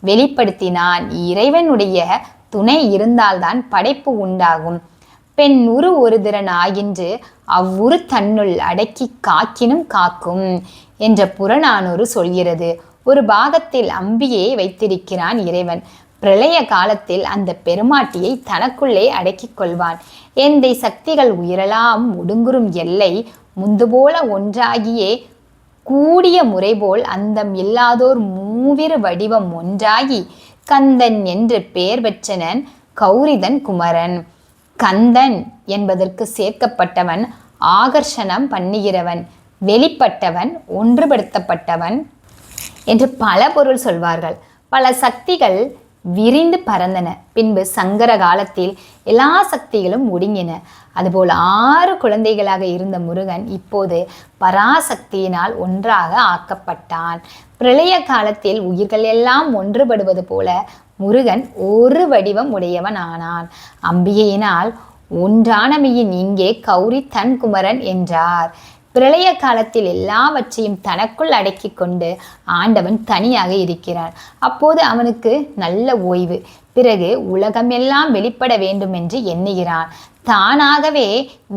வெளிப்படுத்தினான். இறைவனுடைய துணை இருந்தால்தான் படைப்பு உண்டாகும். பெண் உரு ஒரு திறன் ஆகின்று அவ்வுரு தன்னுள் அடக்கி காக்கினும் காக்கும் என்ற புறநானூறு சொல்கிறது. ஒரு பாகத்தில் அம்பிகையை வைத்திருக்கிறான் இறைவன். பிரளய காலத்தில் அந்த பெருமாட்டியை தனக்குள்ளே அடக்கிக் கொள்வான். எந்தை சக்திகள் உயிரெல்லாம் ஒடுங்குறும் எல்லை முந்து போல ஒன்றாகியே கூடிய முறைபோல் அந்தம் இல்லாதோர் மூவிரு வடிவம் ஒன்றாகி கந்தன் என்று பெயர் பெற்றனன் கௌரிதன் குமரன். கந்தன் என்பதற்கு சேர்க்கப்பட்டவன், ஆகர்ஷணம் பண்ணுகிறவன், வெளிப்பட்டவன், ஒன்றுபடுத்தப்பட்டவன் என்று பல பொருள் சொல்வார்கள். பல சக்திகள் விரிந்து பறந்தன. பின்பு சங்கர காலத்தில் எல்லா சக்திகளும் ஒடுங்கின. அதுபோல் 6 குழந்தைகளாக இருந்த முருகன் இப்போது பராசக்தியினால் ஒன்றாக ஆக்கப்பட்டான். பிரளய காலத்தில் உயிர்கள் எல்லாம் ஒன்றுபடுவது போல முருகன் ஒரு வடிவம் உடையவன் ஆனான். அம்பிகையினால் ஒன்றானமையின் இங்கே கௌரி தன் குமரன் என்றார். பிரளய காலத்தில் எல்லாவற்றையும் தனக்குள் அடக்கி கொண்டு ஆண்டவன் தனியாக இருக்கிறான். அப்போது அவனுக்கு நல்ல ஓய்வு. பிறகு உலகமெல்லாம் வெளிப்பட வேண்டும் என்று எண்ணுகிறான். தானாகவே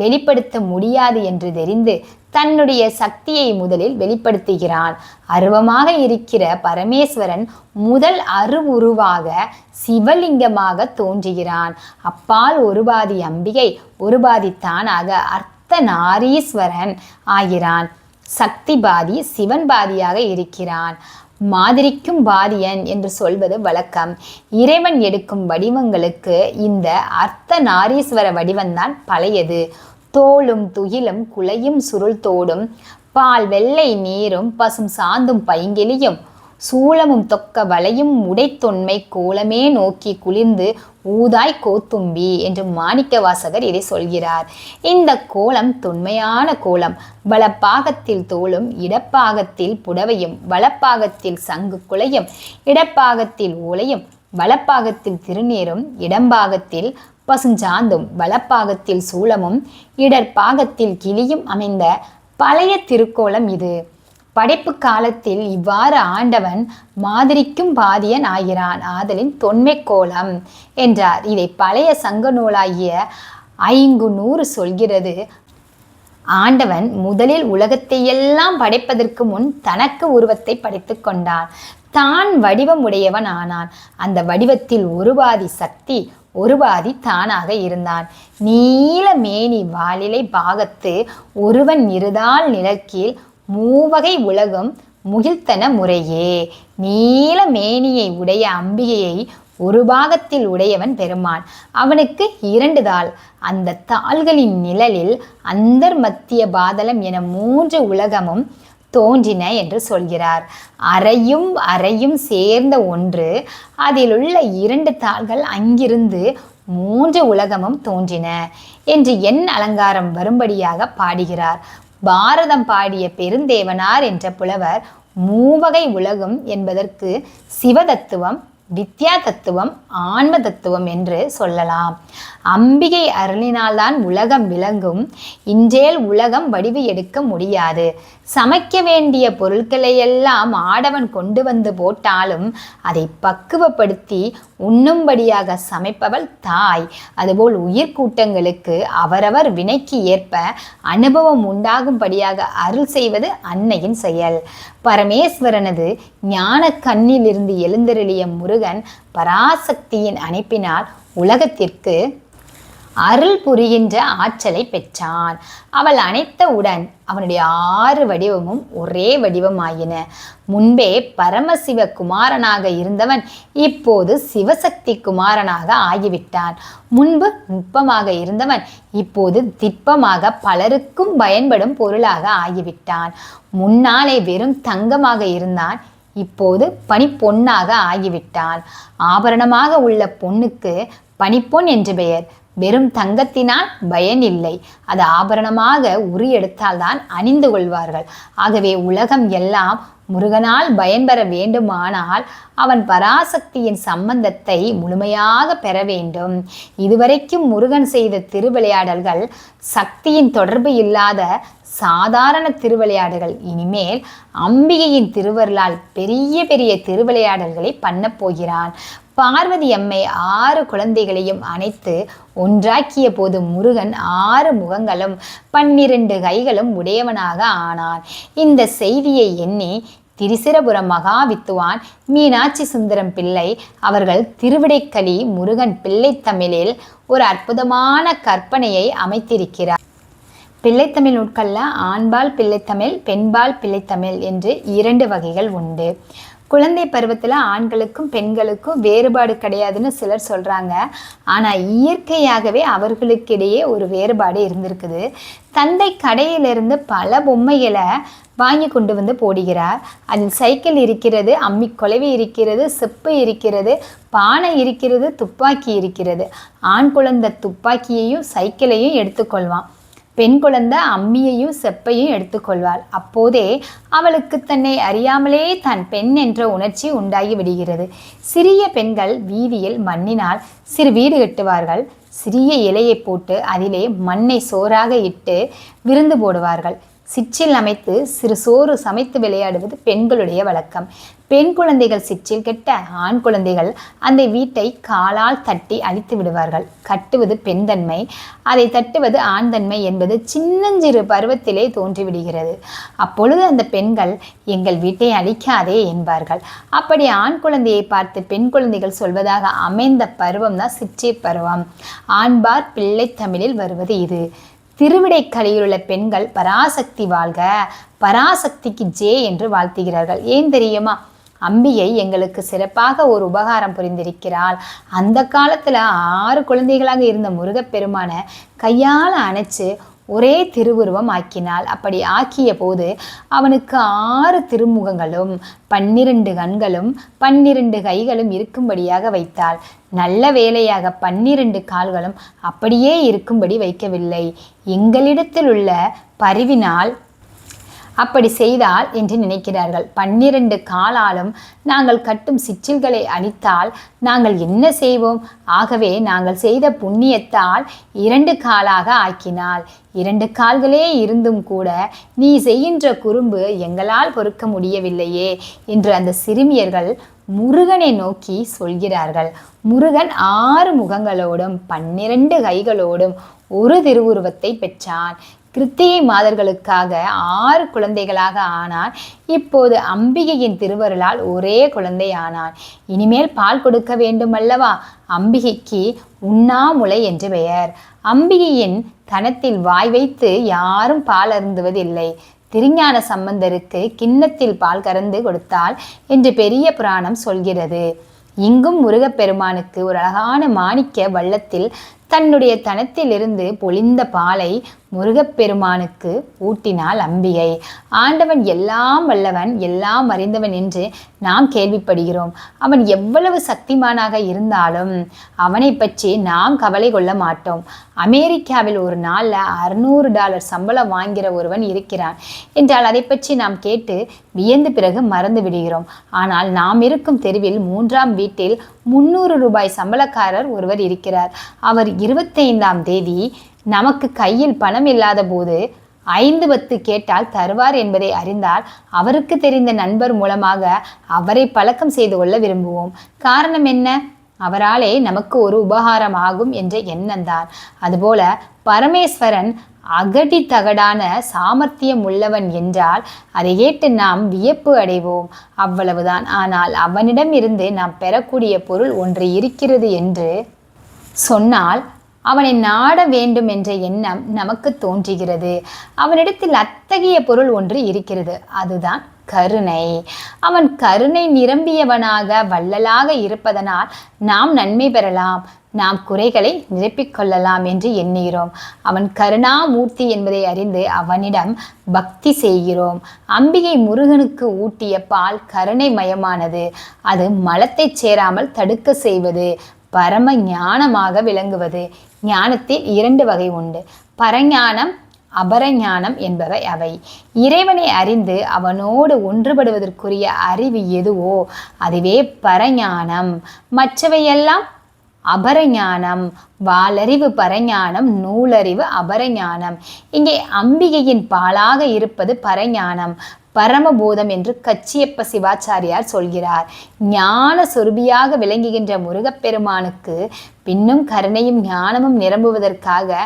வெளிப்படுத்த முடியாது என்று தெரிந்து தன்னுடைய சக்தியை முதலில் வெளிப்படுத்துகிறான். அருவமாக இருக்கிற பரமேஸ்வரன் முதல் அருவுருவாக சிவலிங்கமாக தோன்றுகிறான். அப்பால் ஒரு பாதி அம்பிகை, ஒரு பாதி தானாக அர்த்தநாரீஸ்வரன் ஆகிறான். சக்தி பாதி சிவன் பாதியாக இருக்கிறான். மாதிரிக்கும் பாதியன் என்று சொல்வது வழக்கம். இறைவன் எடுக்கும் வடிவங்களுக்கு இந்த அர்த்தநாரீஸ்வர வடிவம்தான் பழையது. தோளும் துகிலும் குலையும் சுருள் தோடும் பால் வெள்ளை நீரும் பசும் சாந்தும் பைங்கிலியும் சூளமும் தொக்க வளையும் உடைத்தொன்மை கோலமே நோக்கி குளிர்ந்து ஊதாய் கோத்தும்பி என்று மாணிக்க வாசகர் இதை சொல்கிறார். இந்த கோலம் தொன்மையான கோலம். வலப்பாகத்தில் தோளும் இடப்பாகத்தில் புடவையும் வலப்பாகத்தில் சங்கு குலையும் இடப்பாகத்தில் ஓலையும் வலப்பாகத்தில் திருநீரும் இடம்பாகத்தில் பசுஞ்சாந்தும் வலப்பாகத்தில் சூளமும் இடர்பாகத்தில் கிளியும் அமைந்த பழைய திருக்கோலம் இது. படைப்பு காலத்தில் இவ்வாறு ஆண்டவன் மாதிரிக்கும் பாதியன் ஆகிறான். ஆதலின் தொன்மை கோலம் என்றார். இதை பழைய சங்க நூலாகிய 500 சொல்கிறது. ஆண்டவன் முதலில் உலகத்தையெல்லாம் படைப்பதற்கு முன் தனக்கு உருவத்தை படைத்து கொண்டான். தான் வடிவம் உடையவன் ஆனான். அந்த வடிவத்தில் ஒரு பாதி சக்தி, ஒரு பாதி தானாக இருந்தான். நீல மேனி வாலிலை பாகத்து ஒருவன் இருதால் நிலக்கீழ் மூவகை உலகம் முகிழ்த்தன முறையே. நீல மேனியை உடைய அம்பிகையை ஒரு பாகத்தில் உடையவன் பெருமான். அவனுக்கு 2 தாள். அந்த தாள்களின் நிழலில் அந்தர் மத்திய பாதலம் என 3 உலகமும் தோன்றின என்று சொல்கிறார். அறையும் அறையும் சேர்ந்த ஒன்று, அதிலுள்ள 2 தாள்கள் அங்கிருந்து 3 உலகமும் தோன்றின என்று என் அலங்காரம் வரும்படியாக பாடுகிறார். பாரதம் பாடிய பெருந்தேவனார் என்ற புலவர் மூவகை உலகம் என்பதற்கு சிவதத்துவம், வித்யா தத்துவம், ஆன்ம தத்துவம் என்று சொல்லலாம். அம்பிகை அருளினால்தான் உலகம் விளங்கும். இன்றேல் உலகம் வடிவு எடுக்க முடியாது. சமைக்க வேண்டிய பொருட்களையெல்லாம் ஆடவன் கொண்டு வந்து போட்டாலும் அதை பக்குவப்படுத்தி உண்ணும்படியாக சமைப்பவள் தாய். அதுபோல் உயிர்கூட்டங்களுக்கு அவரவர் வினைக்கு ஏற்ப அனுபவம் உண்டாகும்படியாக அருள் செய்வது அன்னையின் செயல். பரமேஸ்வரனது ஞான கண்ணிலிருந்து எழுந்தருளிய முருகன் பராசக்தியின் அணைப்பினால் உலகத்திற்கு அருள் புரிகின்ற ஆற்றலை பெற்றான். அவள் அணைத்தவுடன் அவனுடைய 6 வடிவமும் ஒரே வடிவமாயின. முன்பே பரமசிவ குமாரனாக இருந்தவன் இப்போது சிவசக்தி குமாரனாக ஆகிவிட்டான். முன்பு நுட்பமாக இருந்தவன் இப்போது திட்பமாக பலருக்கும் பயன்படும் பொருளாக ஆகிவிட்டான். முன்னாலே வெறும் தங்கமாக இருந்தான், இப்போது பனிப்பொன்னாக ஆகிவிட்டான். ஆபரணமாக உள்ள பொன்னுக்கு பனிப்பொன் என்று பெயர். வெறும் தங்கத்தினால் பயன் இல்லை. அது ஆபரணமாக உரு எடுத்தால்தான் அணிந்து கொள்வார்கள். ஆகவே உலகம் எல்லாம் முருகனால் பயன்பெற வேண்டுமானால் அவன் பராசக்தியின் சம்பந்தத்தை முழுமையாக பெற வேண்டும். இதுவரைக்கும் முருகன் செய்த திருவிளையாடல்கள் சக்தியின் தொடர்பு இல்லாத சாதாரண திருவிளையாடல்கள். இனிமேல் அம்பிகையின் திருவருளால் பெரிய பெரிய திருவிளையாடல்களை பண்ண போகிறான். பார்வதி அம்மை 6 குழந்தைகளையும் அணைத்து ஒன்றாக்கிய போது முருகன் 6 முகங்களும் 12 கைகளும் உடையவனாக ஆனான். இந்த செய்தியை எண்ணி திரிசிரபுரம் மகாவித்துவான் மீனாட்சி சுந்தரம் பிள்ளை அவர்கள் திருவிடைக்களி முருகன் பிள்ளை தமிழில் ஒரு அற்புதமான கற்பனையை அமைத்திருக்கிறார். பிள்ளைத்தமிழ் நூட்களில் ஆண்பால் பிள்ளைத்தமிழ், பெண்பால் பிள்ளைத்தமிழ் என்று 2 வகைகள் உண்டு. குழந்தை பருவத்தில் ஆண்களுக்கும் பெண்களுக்கும் வேறுபாடு கிடையாதுன்னு சிலர் சொல்கிறாங்க. ஆனால் இயற்கையாகவே அவர்களுக்கிடையே ஒரு வேறுபாடு இருந்திருக்குது. தந்தை கடையிலிருந்து பல பொம்மைகளை வாங்கி கொண்டு வந்து போடுகிறார். அதில் சைக்கிள் இருக்கிறது, அம்மி குலவி இருக்கிறது, செப்பு இருக்கிறது, பானை இருக்கிறது, துப்பாக்கி இருக்கிறது. ஆண் குழந்தை துப்பாக்கியையும் சைக்கிளையும் எடுத்துக்கொள்வான். பெண் குழந்தை அம்மியையும் செப்பையும் எடுத்துக்கொள்வாள். அப்போதே அவளுக்கு தன்னை அறியாமலே தான் பெண் என்ற உணர்ச்சி உண்டாகி விடுகிறது. சிறிய பெண்கள் வீதியில் மண்ணினால் சிறு வீடு கட்டுவார்கள். சிறிய இலையை போட்டு அதிலே மண்ணை சோறாக இட்டு விருந்து போடுவார்கள். சிற்றில் அமைத்து சிறு சோறு சமைத்து விளையாடுவது பெண்களுடைய வழக்கம். பெண் குழந்தைகள் சிற்றில் கெட்ட ஆண் குழந்தைகள் அந்த வீட்டை காலால் தட்டி அழித்து விடுவார்கள். கட்டுவது பெண் தன்மை, அதை தட்டுவது ஆண் தன்மை என்பது சின்னஞ்சிறு பருவத்திலே தோன்றிவிடுகிறது. அப்பொழுது அந்த பெண்கள் எங்கள் வீட்டை அழிக்காதே என்பார்கள். அப்படி ஆண் குழந்தையை பார்த்து பெண் குழந்தைகள் சொல்வதாக அமைந்த பருவம் தான் சிற்றீர் பருவம். ஆண்பார் பிள்ளை தமிழில் வருவது இது. திருவிடைக்கலியில் உள்ள பெண்கள் பராசக்தி வாழ்க, பராசக்திக்கு ஜே என்று வாழ்த்துகிறார்கள். ஏன் தெரியுமா? அம்பிகை எங்களுக்கு சிறப்பாக ஒரு உபகாரம் புரிந்திருக்கிறாள். அந்த காலத்துல 6 குழந்தைகளாக இருந்த முருகப்பெருமான கையால் அணைச்சு ஒரே திருவுருவம் ஆக்கினாள். அப்படி ஆக்கிய போது அவனுக்கு 6 திருமுகங்களும் 12 கண்களும் 12 கைகளும் இருக்கும்படியாக வைத்தாள். நல்ல வேளையாக 12 கால்களும் அப்படியே இருக்கும்படி வைக்கவில்லை. எங்களிடத்தில் உள்ள பரிவினால் அப்படி செய்தால் என்று நினைக்கிறார்கள். 12 காலாலும் நாங்கள் கட்டும் சிற்றில்களை அழித்தால் நாங்கள் என்ன செய்வோம்? ஆகவே நாங்கள் செய்த புண்ணியத்தால் 2 காலாக ஆக்கினாள். 2 கால்களே இருந்தும் கூட நீ செய்கின்ற குறும்பு எங்களால் பொறுக்க முடியவில்லையே என்று அந்த சிறுமியர்கள் முருகனை நோக்கி சொல்கிறார்கள். முருகன் 6 முகங்களோடும் 12 கைகளோடும் ஒரு திருவுருவத்தை பெற்றான். கிருத்திகை மாதர்களுக்காக 6 குழந்தைகளாக ஆனான். இப்போது அம்பிகையின் திருவருளால் ஒரே குழந்தை ஆனான். இனிமேல் பால் கொடுக்க வேண்டும் அல்லவா? அம்பிகைக்கு உண்ணாமுலை என்று பெயர். அம்பிகையின் கணத்தில் வாய் வைத்து யாரும் பால் அருந்துவதில்லை. திருஞான சம்பந்தருக்கு கிண்ணத்தில் பால் கறந்து கொடுத்தாள் என்று பெரிய புராணம் சொல்கிறது. இங்கும் முருகப்பெருமானுக்கு ஒரு அழகான மாணிக்க வள்ளத்தில் தன்னுடைய தனத்திலிருந்து பொழிந்த பாலை முருகப்பெருமானுக்கு ஊட்டினாள் அம்பிகை. ஆண்டவன் எல்லாம் வல்லவன், எல்லாம் அறிந்தவன் என்று நாம் கேள்விப்படுகிறோம். அவன் எவ்வளவு சக்திமானாக இருந்தாலும் அவனை பற்றி நாம் கவலை கொள்ள மாட்டோம். அமெரிக்காவில் ஒரு நாளில் $600 சம்பளம் வாங்குகிற ஒருவன் இருக்கிறான் என்றால் அதை பற்றி நாம் கேட்டு வியந்து பிறகு மறந்து விடுகிறோம். ஆனால் நாம் இருக்கும் தெருவில் 3ஆம் வீட்டில் $300 சம்பளக்காரர் ஒருவர் இருக்கிறார். அவர் 25ஆம் தேதி நமக்கு கையில் பணம் இல்லாத போது 5 கேட்டால் தருவார் என்பதை அறிந்தால் அவருக்கு தெரிந்த நண்பர் மூலமாக அவரை பழக்கம் செய்து கொள்ள விரும்புவோம். காரணம் என்ன? அவராலே நமக்கு ஒரு உபகாரம் ஆகும் என்ற எண்ணம்தான். அதுபோல பரமேஸ்வரன் அகடி தகடான சாமர்த்தியம் உள்ளவன் என்றால் அதை கேட்டு நாம் வியப்பு அடைவோம், அவ்வளவுதான். ஆனால் அவனிடம் இருந்து நாம் பெறக்கூடிய பொருள் ஒன்று இருக்கிறது என்று சொன்னால் அவனை நாட வேண்டும் என்ற எண்ணம் நமக்கு தோன்றுகிறது. அவனிடத்தில் அத்தகைய பொருள் ஒன்று இருக்கிறது, அதுதான் கருணை. அவன் கருணை நிரம்பியவனாக வள்ளலாக இருப்பதனால் நாம் நன்மை பெறலாம், நாம் குறைகளை நிரப்பிக் கொள்ளலாம் என்று எண்ணுகிறோம். அவன் கருணாமூர்த்தி என்பதை அறிந்து அவனிடம் பக்தி செய்கிறோம். அம்பிகை முருகனுக்கு ஊட்டிய பால் கருணை மயமானது. அது மலத்தை சேராமல் தடுக்க செய்வது, பரம ஞானமாக விளங்குவது. ஞானத்தில் 2 வகை உண்டு, பரஞானம் அபரஞானம் என்பவை. அவை இறைவனை அறிந்து அவனோடு ஒன்றுபடுவதற்குரிய அறிவு எதுவோ அதுவே பரஞானம். மற்றவையெல்லாம் அபரஞானம். வாலறிவு பரஞானம், நூலறிவு அபரஞானம். இங்கே அம்பிகையின் பாலாக இருப்பது பரஞானம், பரமபோதம் என்று கச்சியப்ப சிவாச்சாரியார் சொல்கிறார். ஞான சொருபியாக விளங்குகின்ற முருகப்பெருமானுக்கு பின்னும் கருணையும் ஞானமும் நிரம்புவதற்காக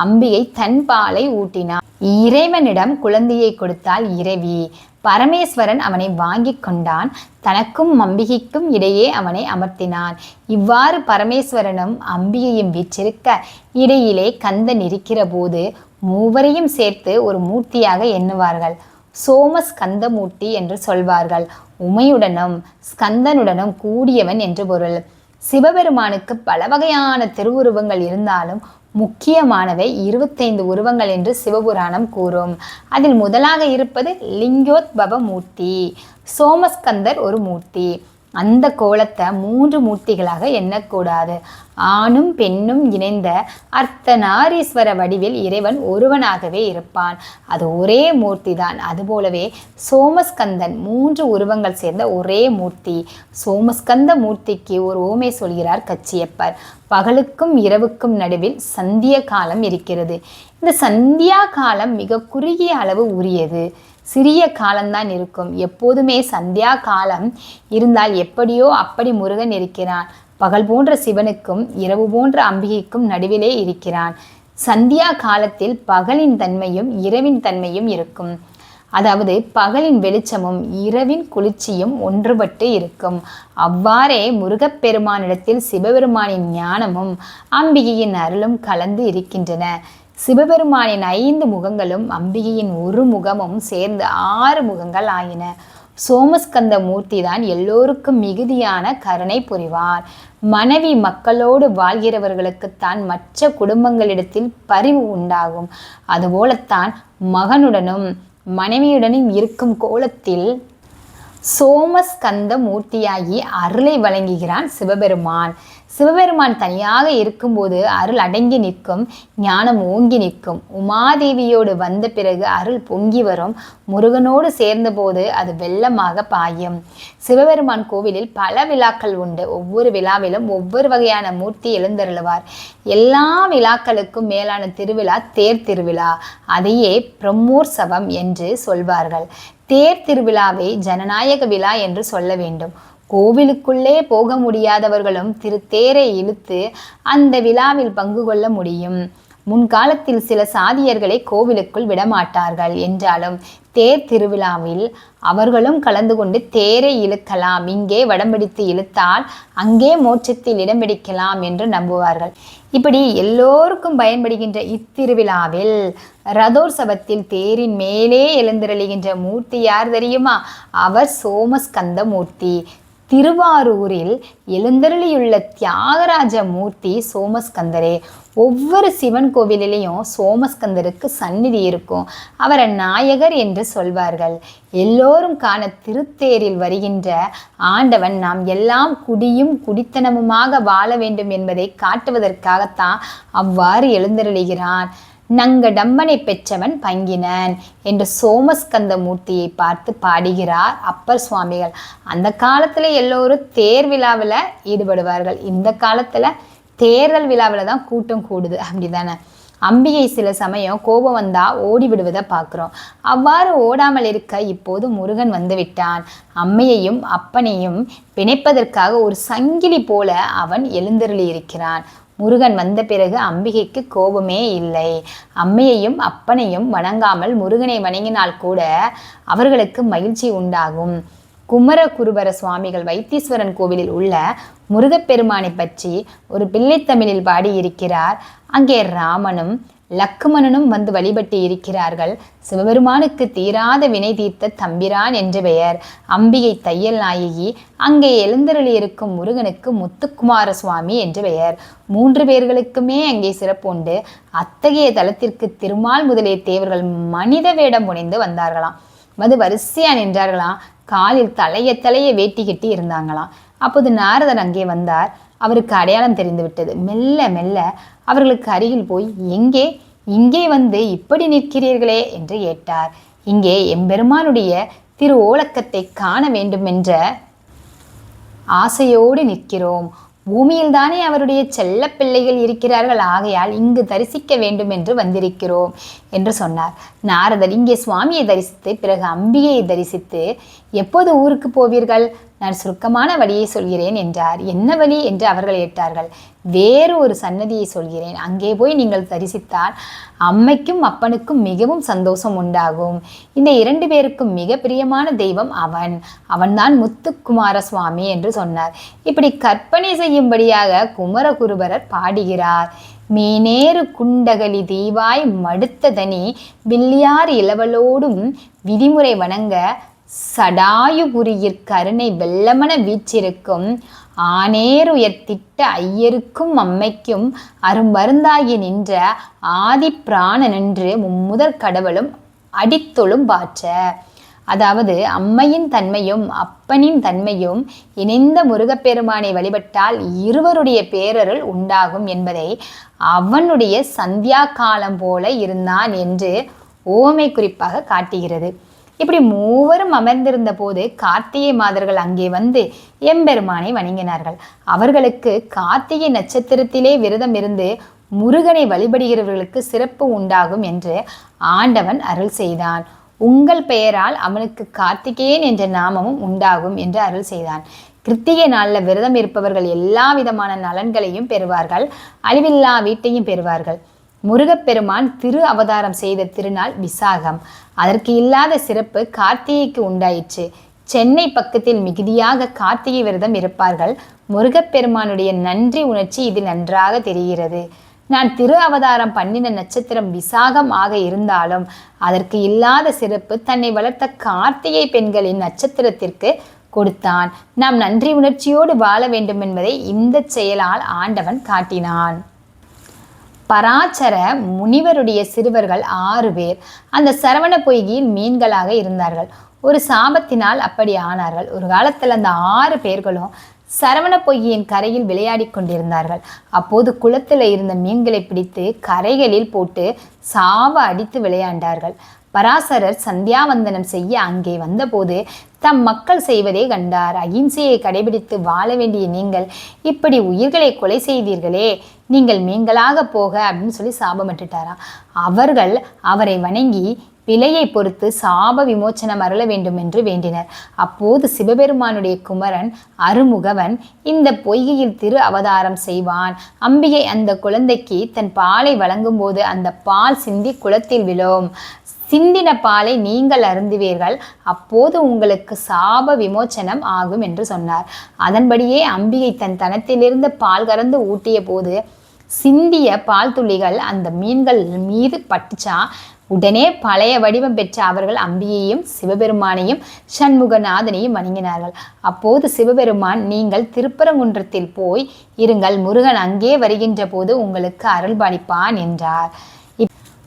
அம்பிகை தன் பாலை ஊட்டினார். இறைவனிடம் குழந்தையை கொடுத்தால் இறைவி. பரமேஸ்வரன் அவனை வாங்கி கொண்டான். தனக்கும் அம்பிகைக்கும் இடையே அவனை அமர்த்தினான். இவ்வாறு பரமேஸ்வரனும் அம்பிகையும் வீற்றிருக்க இடையிலே கந்தன் இருக்கிற போது மூவரையும் சேர்த்து ஒரு மூர்த்தியாக எண்ணுவார்கள். சோமஸ்கந்தமூர்த்தி என்று சொல்வார்கள். உமையுடனும் ஸ்கந்தனுடனும் கூடியவன் என்று பொருள். சிவபெருமானுக்கு பல வகையான திருவுருவங்கள் இருந்தாலும் முக்கியமானவை 25 உருவங்கள் என்று சிவபுராணம் கூறும். அதில் முதலாக இருப்பது லிங்கோத்பவ மூர்த்தி. சோமஸ்கந்தர் ஒரு மூர்த்தி. அந்த கோலத்தை 3 மூர்த்திகளாக எண்ணக்கூடாது. ஆணும் பெண்ணும் இணைந்த அர்த்தநாரீஸ்வர வடிவில் இறைவன் ஒருவனாகவே இருப்பான். அது ஒரே மூர்த்தி தான். அதுபோலவே சோமஸ்கந்தன் 3 உருவங்கள் சேர்ந்த ஒரே மூர்த்தி. சோமஸ்கந்த மூர்த்திக்கு ஒரு ஓமை சொல்கிறார் கச்சியப்பர். பகலுக்கும் இரவுக்கும் நடுவில் சந்தியா காலம் இருக்கிறது. இந்த சந்தியா காலம் மிக குறுகிய அளவு உரியது. சிறிய காலம்தான் இருக்கும். எப்போதுமே சந்தியா காலம் இருந்தால் எப்படியோ அப்படி முருகன் இருக்கிறான். பகல் போன்ற சிவனுக்கும் இரவு போன்ற அம்பிகைக்கும் நடுவிலே இருக்கிறான். சந்தியா காலத்தில் பகலின் தன்மையும் இரவின் தன்மையும் இருக்கும். அதாவது பகலின் வெளிச்சமும் இரவின் குளிர்ச்சியும் ஒன்றுபட்டு இருக்கும். அவ்வாறே முருகப்பெருமானிடத்தில் சிவபெருமானின் ஞானமும் அம்பிகையின் அருளும் கலந்து இருக்கின்றன. சிவபெருமானின் 5 முகங்களும் அம்பிகையின் ஒரு முகமும் சேர்ந்து 6 முகங்கள் ஆயின. சோமஸ்கந்த மூர்த்தி தான் எல்லோருக்கும் மிகுதியான கருணை புரிவார். மனைவி மக்களோடு வாழ்கிறவர்களுக்குத்தான் மற்ற குடும்பங்களிடத்தில் பரிவு உண்டாகும். அதுபோலத்தான் மகனுடனும் மனைவியுடனும் இருக்கும் கோலத்தில் சோமஸ்கந்த மூர்த்தியாகி அருளை வழங்குகிறான் சிவபெருமான். சிவபெருமான் தனியாக இருக்கும்போது அருள் அடங்கி நிற்கும், ஞானம் ஓங்கி நிற்கும். உமாதேவியோடு வந்த பிறகு அருள் பொங்கி வரும். முருகனோடு சேர்ந்தபோது அது வெள்ளமாக பாயும். சிவபெருமான் கோவிலில் பல விழாக்கள் உண்டு. ஒவ்வொரு விழாவிலும் ஒவ்வொரு வகையான மூர்த்தி எழுந்தருளுவார். எல்லா விழாக்களுக்கும் மேலான திருவிழா தேர் திருவிழா. அதையே பிரம்மோற்சவம் என்று சொல்வார்கள். தேர் திருவிழாவை ஜனநாயக விழா என்று சொல்ல வேண்டும். கோவிலுக்குள்ளே போக முடியாதவர்களும் திருத்தேரை இழுத்து அந்த விழாவில் பங்கு கொள்ள முடியும். முன்காலத்தில் சில சாதியர்களை கோவிலுக்குள் விடமாட்டார்கள் என்றாலும் தேர் திருவிழாவில் அவர்களும் கலந்து கொண்டு தேரை இழுக்கலாம். இங்கே வடம்பிடித்து இழுத்தால் அங்கே மோட்சத்தில் இடம் பிடிக்கலாம் என்று நம்புவார்கள். இப்படி எல்லோருக்கும் பயன்படுகின்ற இத்திருவிழாவில் ரதோற்சவத்தில் தேரின் மேலே எழுந்தருளுகின்ற மூர்த்தி யார் தெரியுமா? அவர் சோமஸ்கந்த மூர்த்தி. திருவாரூரில் எழுந்தருளியுள்ள தியாகராஜ மூர்த்தி சோமஸ்கந்தரே. ஒவ்வொரு சிவன் கோவிலிலையும் சோமஸ்கந்தருக்கு சந்நிதி இருக்கும். அவரை நாயகர் என்று சொல்வார்கள். எல்லோரும் காண திருத்தேரில் வருகின்ற ஆண்டவன் நாம் எல்லாம் குடியும் குடித்தனமுமாக வாழ வேண்டும் என்பதை காட்டுவதற்காகத்தான் அவ்வாறு எழுந்தருளுகிறான். நங்கடம்பனை பெற்றவன் பங்கினன் என்று சோமஸ்கந்த மூர்த்தியை பார்த்து பாடுகிறார் அப்பர் சுவாமிகள். அந்த காலத்துல எல்லோரும் தேர் விழாவில் ஈடுபடுவார்கள். இந்த காலத்துல தேர்தல் விழாவில் தான் கூட்டம் கூடுது. அப்படிதானே? அம்பிகை சில சமயம் கோபம் வந்தா ஓடி விடுவதை பார்க்குறோம். அவ்வாறு ஓடாமல் இருக்க இப்போது முருகன் வந்து விட்டான். அம்மையையும் அப்பனையும் பிணைப்பதற்காக ஒரு சங்கிலி போல அவன் எழுந்தருளி இருக்கிறான். முருகன் வந்த பிறகு அம்பிகைக்கு கோபமே இல்லை. அம்மையையும் அப்பனையும் வணங்காமல் முருகனை வணங்கினால் கூட அவர்களுக்கு மகிழ்ச்சி உண்டாகும். குமரகுருபர சுவாமிகள் வைத்தீஸ்வரன் கோவிலில் உள்ள முருகப்பெருமானை பற்றி ஒரு பிள்ளைத்தமிழில் பாடியிருக்கிறார். அங்கே ராமனும் லக்குமணனும் வந்து வழிபட்டு இருக்கிறார்கள். சிவபெருமானுக்கு தீராத வினை தீர்த்த தம்பிரான் என்று பெயர். அம்பிகை தையல் நாயகி. அங்கே எழுந்தருளியிருக்கும் முருகனுக்கு முத்துக்குமார சுவாமி என்று பெயர். 3 பேர்களுக்குமே அங்கே சிறப்புண்டு. அத்தகைய தலத்திற்கு திருமால் முதலிய தேவர்கள் மனித வேடம் புனைந்து வந்தார்களாம். வரிசையா நின்றார்களாம். காலில் தலைய வேட்டி கட்டி இருந்தாங்களாம். அப்போது நாரதர் அங்கே வந்தார். அவருக்கு அடையாளம் தெரிந்து விட்டது. மெல்ல மெல்ல அவர்களுக்கு அருகில் போய் இங்கே வந்து இப்படி நிற்கிறீர்களே என்று கேட்டார். இங்கே எம்பெருமானுடைய திரு ஓலக்கத்தை காண வேண்டும் என்ற ஆசையோடு நிற்கிறோம். பூமியில் தானே அவருடைய செல்ல பிள்ளைகள் இருக்கிறார்கள். ஆகையால் இங்கு தரிசிக்க வேண்டும் என்று வந்திருக்கிறோம் என்று சொன்னார். நாரதர் இங்கே சுவாமியை தரிசித்து பிறகு அம்பிகையை தரிசித்து எப்போது ஊருக்கு போவீர்கள்? நான் சுருக்கமான வழியை சொல்கிறேன் என்றார். என்ன வழி என்று அவர்கள் கேட்டார்கள். வேறு ஒரு சன்னதியை சொல்கிறேன். அங்கே போய் நீங்கள் தரிசித்தால் அம்மைக்கும் அப்பனுக்கும் மிகவும் சந்தோஷம் உண்டாகும். இந்த 2 பேருக்கும் மிக பிரியமான தெய்வம் அவன்தான் முத்துக்குமார சுவாமி என்று சொன்னார். இப்படி கற்பனை செய்யும்படியாக குமரகுருபரர் பாடுகிறார். மீனேறு குண்டகலி தீவாய் மடுத்ததனி வில்லியார் இளவலோடும் விதிமுறை வணங்க சடாயுபுரியிற் கருணை வெள்ளமன வீச்சிருக்கும் ஆனேருயர்த்திட்ட ஐயருக்கும் அம்மைக்கும் அரும்பருந்தாகி நின்ற ஆதி பிராணனென்று மும்முதற் கடவுளும் அடித்தொழும் பாற்ற. அதாவது அம்மையின் தன்மையும் அப்பனின் தன்மையும் இணைந்த முருகப்பெருமானை வழிபட்டால் இருவருடைய பேரருள் உண்டாகும் என்பதை அவனுடைய சந்தியா காலம் போல இருந்தான் என்று ஓமை குறிப்பாக காட்டுகிறது. இப்படி மூவரும் அமர்ந்திருந்த போது கார்த்திகை மாதர்கள் அங்கே வந்து எம்பெருமானை வணங்கினார்கள். அவர்களுக்கு கார்த்திகை நட்சத்திரத்திலே விரதம் இருந்து முருகனை வழிபடுகிறவர்களுக்கு சிறப்பு உண்டாகும் என்று ஆண்டவன் அருள் செய்தான். உங்கள் பெயரால் அவனுக்கு கார்த்திகேயன் என்ற நாமமும் உண்டாகும் என்று அருள் செய்தான். கிருத்திகை நாளில் விரதம் இருப்பவர்கள் எல்லா விதமான நலன்களையும் பெறுவார்கள், அழிவில்லா வீட்டையும் பெறுவார்கள். முருகப்பெருமான் திரு அவதாரம் செய்த திருநாள் விசாகம். அதற்கு இல்லாத சிறப்பு கார்த்திகைக்கு உண்டாயிற்று. சென்னை பக்கத்தில் மிகுதியாக கார்த்திகை விரதம் இருப்பார்கள். முருகப்பெருமானுடைய நன்றி உணர்ச்சி இதில் நன்றாக தெரிகிறது. நான் திரு அவதாரம் பண்ணின நட்சத்திரம் விசாகம் ஆக இருந்தாலும் அதற்கு இல்லாத சிறப்பு தன்னை வளர்த்த கார்த்திகை பெண்களின் நட்சத்திரத்திற்கு கொடுத்தான். நாம் நன்றி உணர்ச்சியோடு வாழ வேண்டும் என்பதை இந்த செயலால் ஆண்டவன் காட்டினான். பராச்சர முனிவருடைய சிறுவர்கள் 6 பேர் அந்த சரவண பொய்கையில் மீன்களாக இருந்தார்கள். ஒரு சாபத்தினால் அப்படி ஆனார்கள். ஒரு காலத்தில் அந்த 6 பேர்களும் சரவண பொய்கையின் கரையில் விளையாடி கொண்டிருந்தார்கள். அப்போது குளத்தில் இருந்த மீன்களை பிடித்து கரைகளில் போட்டு சாவ அடித்து விளையாண்டார்கள். பராசரர் சந்தியாவந்தனம் செய்ய அங்கே வந்தபோது தம் மக்கள் செய்வதை கண்டார். அகிம்சையை கடைபிடித்து வாழ வேண்டிய நீங்கள் இப்படி உயிர்களை கொலை செய்தீர்களே, நீங்கள் மீன்களாக போக அப்படின்னு சொல்லி சாபமிட்டுட்டாராம். அவர்கள் அவரை வணங்கி பிழையை பொறுத்து சாப விமோச்சனம் அருள வேண்டும் என்று வேண்டினர். அப்போது சிவபெருமானுடைய குமரன் அருமுகவன் இந்த பொய்கையில் திரு அவதாரம் செய்வான். அம்பிகை அந்த குழந்தைக்கு தன் பாலை வழங்கும் போது அந்த பால் சிந்தி குளத்தில் விழும். சிந்தின பாலை நீங்கள் அருந்துவீர்கள், அப்போது உங்களுக்கு சாப விமோச்சனம் ஆகும் என்று சொன்னார். அதன்படியே அம்பிகை தன் தனத்திலிருந்து பால் கறந்து ஊட்டிய போது சிந்திய பால் துளிகள் அந்த மீன்கள் மீது பட்டுச்சா. உடனே பழைய வடிவம் பெற்ற அவர்கள் அம்பியையும் சிவபெருமானையும் சண்முகநாதனையும் வணங்கினார்கள். அப்போது சிவபெருமான், நீங்கள் திருப்பரங்குன்றத்தில் போய் இருங்கள், முருகன் அங்கே வருகின்ற போது உங்களுக்கு அருள்பாலிப்பான் என்றார்.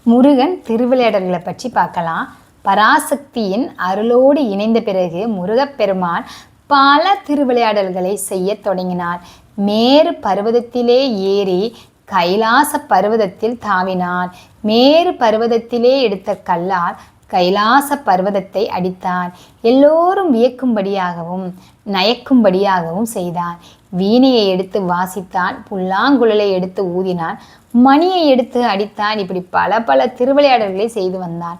முருகன் திருவிளையாடல்களை பற்றி பார்க்கலாம். பராசக்தியின் அருளோடு இணைந்த பிறகு முருகப்பெருமான் பல திருவிளையாடல்களை செய்ய தொடங்கினான். மேரு பர்வதத்திலே ஏறி கைலாச பர்வதத்தில் தாவினான். மேரு பர்வதத்திலே எடுத்த கல்லால் கைலாச பர்வதத்தை அடித்தான். எல்லோரும் வியக்கும்படியாகவும் நயக்கும்படியாகவும் செய்தான். வீணையை எடுத்து வாசித்தான், புல்லாங்குழலை எடுத்து ஊதினான், மணியை எடுத்து அடித்தான். இப்படி பல திருவிளையாடல்களை செய்து வந்தான்.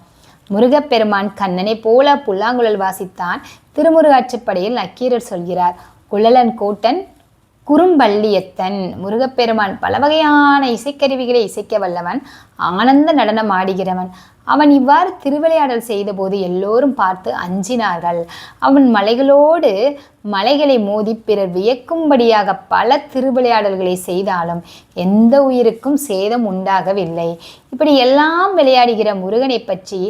முருகப்பெருமான் கண்ணனை போல புல்லாங்குழல் வாசித்தான். திருமுருகாற்றுப்படையில் நக்கீரர் சொல்கிறார், குழலன் கோட்டன் குறும்பள்ளியத்தன். முருகப்பெருமான் பல வகையான இசைக்கருவிகளை இசைக்க வல்லவன், ஆனந்த நடனம் ஆடுகிறவன். அவன் இவ்வாறு திருவிளையாடல் செய்தபோது எல்லோரும் பார்த்து அஞ்சினார்கள். அவன் மலைகளோடு மலைகளை மோதி பிறர் வியக்கும்படியாக பல திருவிளையாடல்களை செய்தாலும் எந்த உயிருக்கும் சேதம் உண்டாகவில்லை. இப்படி எல்லாம் விளையாடுகிற முருகனை பற்றி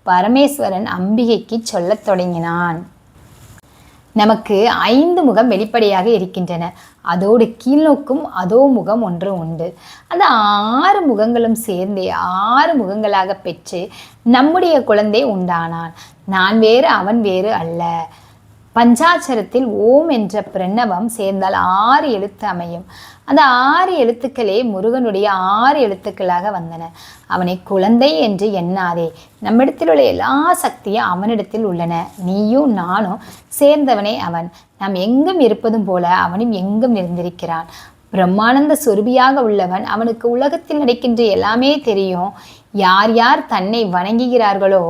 பரமேஸ்வரன் அம்பிகைக்கு சொல்லத் தொடங்கினான். நமக்கு 5 முகம் வெளிப்படையாக இருக்கின்றன. அதோடு கீழ்நோக்கும் அதோ முகம் ஒன்று உண்டு. அந்த 6 முகங்களும் சேர்ந்தே 6 முகங்களாக பெற்று நம்முடைய குழந்தை உண்டானான். நான் வேறு அவன் வேறு அல்ல. பஞ்சாட்சரத்தில் ஓம் என்ற பிரணவம் சேர்ந்தால் 6 எழுத்து அமையும். அந்த 6 எழுத்துக்களே முருகனுடைய 6 எழுத்துக்களாக வந்தன. அவனை குழந்தை என்று எண்ணாதே. நம்மிடத்தில் உள்ள எல்லா சக்தியும் அவனிடத்தில் உள்ளன. நீயும் நானும் சேர்ந்தவனே அவன். நாம் எங்கும் இருப்பதும் போல அவனும் எங்கும் நிறைந்திருக்கிறான். பிரம்மானந்த சொருபியாக உள்ளவன். அவனுக்கு உலகத்தில் நடக்கின்ற எல்லாமே தெரியும். யார் யார் தன்னை வணங்குகிறார்களோ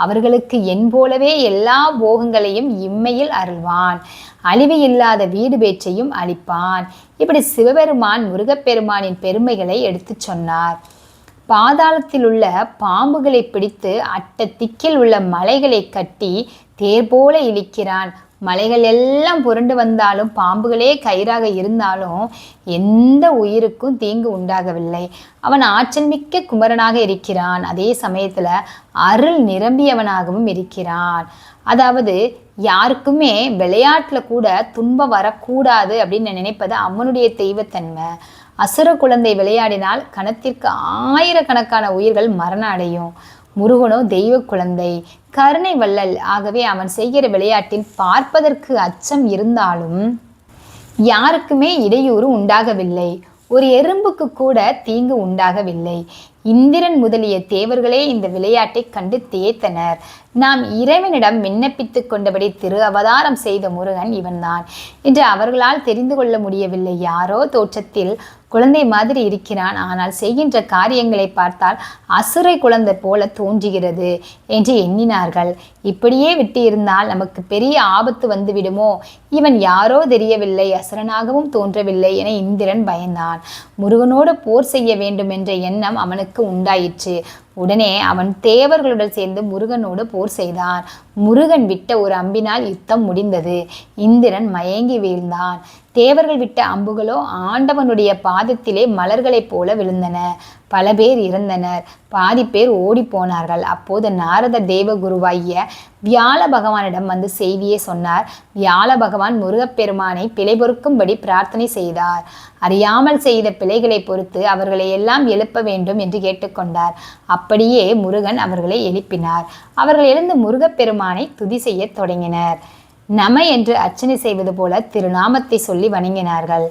அவர்களுக்கு என் போலவே எல்லா போகங்களையும் இம்மையில் அருள்வான். அழிவு இல்லாத வீடு பேச்சையும் அளிப்பான். இப்படி சிவபெருமான் முருகப்பெருமானின் பெருமைகளை எடுத்து சொன்னார். பாதாளத்தில் உள்ள பாம்புகளை பிடித்து அட்ட திக்கில் உள்ள மலைகளை கட்டி தேர் போல இழுக்கிறான். மலைகள் எல்லாம் புரண்டு வந்தாலும் பாம்புகளே கயிறாக இருந்தாலும் எந்த உயிருக்கும் தீங்கு உண்டாகவில்லை. அவன் ஆற்றல் மிக்க குமரனாக இருக்கிறான். அதே சமயத்துல அருள் நிரம்பியவனாகவும் இருக்கிறான். அதாவது யாருக்குமே விளையாட்டுல கூட துன்பம் வரக்கூடாது அப்படின்னு நினைப்பது அவனுடைய தெய்வத்தன்மை. அசுர குழந்தை விளையாடினால் கணத்திற்கு 1000கணக்கான உயிர்கள் மரணம் அடையும். முருகனோ தெய்வ குழந்தை, கருணை வள்ளல். ஆகவே அவன் செய்கிற விளையாட்டில் பார்ப்பதற்கு அச்சம் இருந்தாலும் யாருக்குமே இடையூறு உண்டாகவில்லை. ஒரு எறும்புக்கு கூட தீங்கு உண்டாகவில்லை. இந்திரன் முதலிய தேவர்களே இந்த விளையாட்டை கண்டு திகைத்தனர். நாம் இறைவனிடம் விண்ணப்பித்து கொண்டபடி திரு அவதாரம் செய்த முருகன் இவன்தான் என்று அவர்களால் தெரிந்து கொள்ள முடியவில்லை. யாரோ தோற்றத்தில் குழந்தை மாதிரி இருக்கிறான், ஆனால் செய்கின்ற காரியங்களை பார்த்தால் அசுரை குழந்தை போல தோன்றுகிறது என்று எண்ணினார்கள். இப்படியே விட்டு இருந்தால் நமக்கு பெரிய ஆபத்து வந்துவிடுமோ, இவன் யாரோ தெரியவில்லை, அசுரனாகவும் தோன்றவில்லை என இந்திரன் பயந்தான். முருகனோடு போர் செய்ய வேண்டும் என்ற எண்ணம் அவனுக்கு உண்டாயிற்று. உடனே அவன் தேவர்களுடன் சேர்ந்து முருகனோடு போர் செய்தான். முருகன் விட்ட ஒரு அம்பினால் யுத்தம் முடிந்தது. இந்திரன் மயங்கி வீழ்ந்தான். தேவர்கள் விட்ட அம்புகளோ ஆண்டவனுடைய பாதத்திலே மலர்களைப் போல விழுந்தன. பல பேர் இறந்தனர், பாதி பேர் ஓடி போனார்கள். அப்போது நாரத தேவகுருவாகிய வியாழ பகவானிடம் வந்து செய்தியை சொன்னார். வியாழ பகவான் முருகப்பெருமானை பிழை பொறுக்கும்படி பிரார்த்தனை செய்தார். அறியாமல் செய்த பிழைகளை பொறுத்து அவர்களை எல்லாம் எழுப்ப வேண்டும் என்று கேட்டுக்கொண்டார். அப்படியே முருகன் அவர்களை எழுப்பினார். அவர்கள் எழுந்து முருகப்பெருமானை துதி செய்ய தொடங்கினர். நம என்று அர்ச்சனை செய்வது போல திருநாமத்தை சொல்லி வணங்கினார்கள்.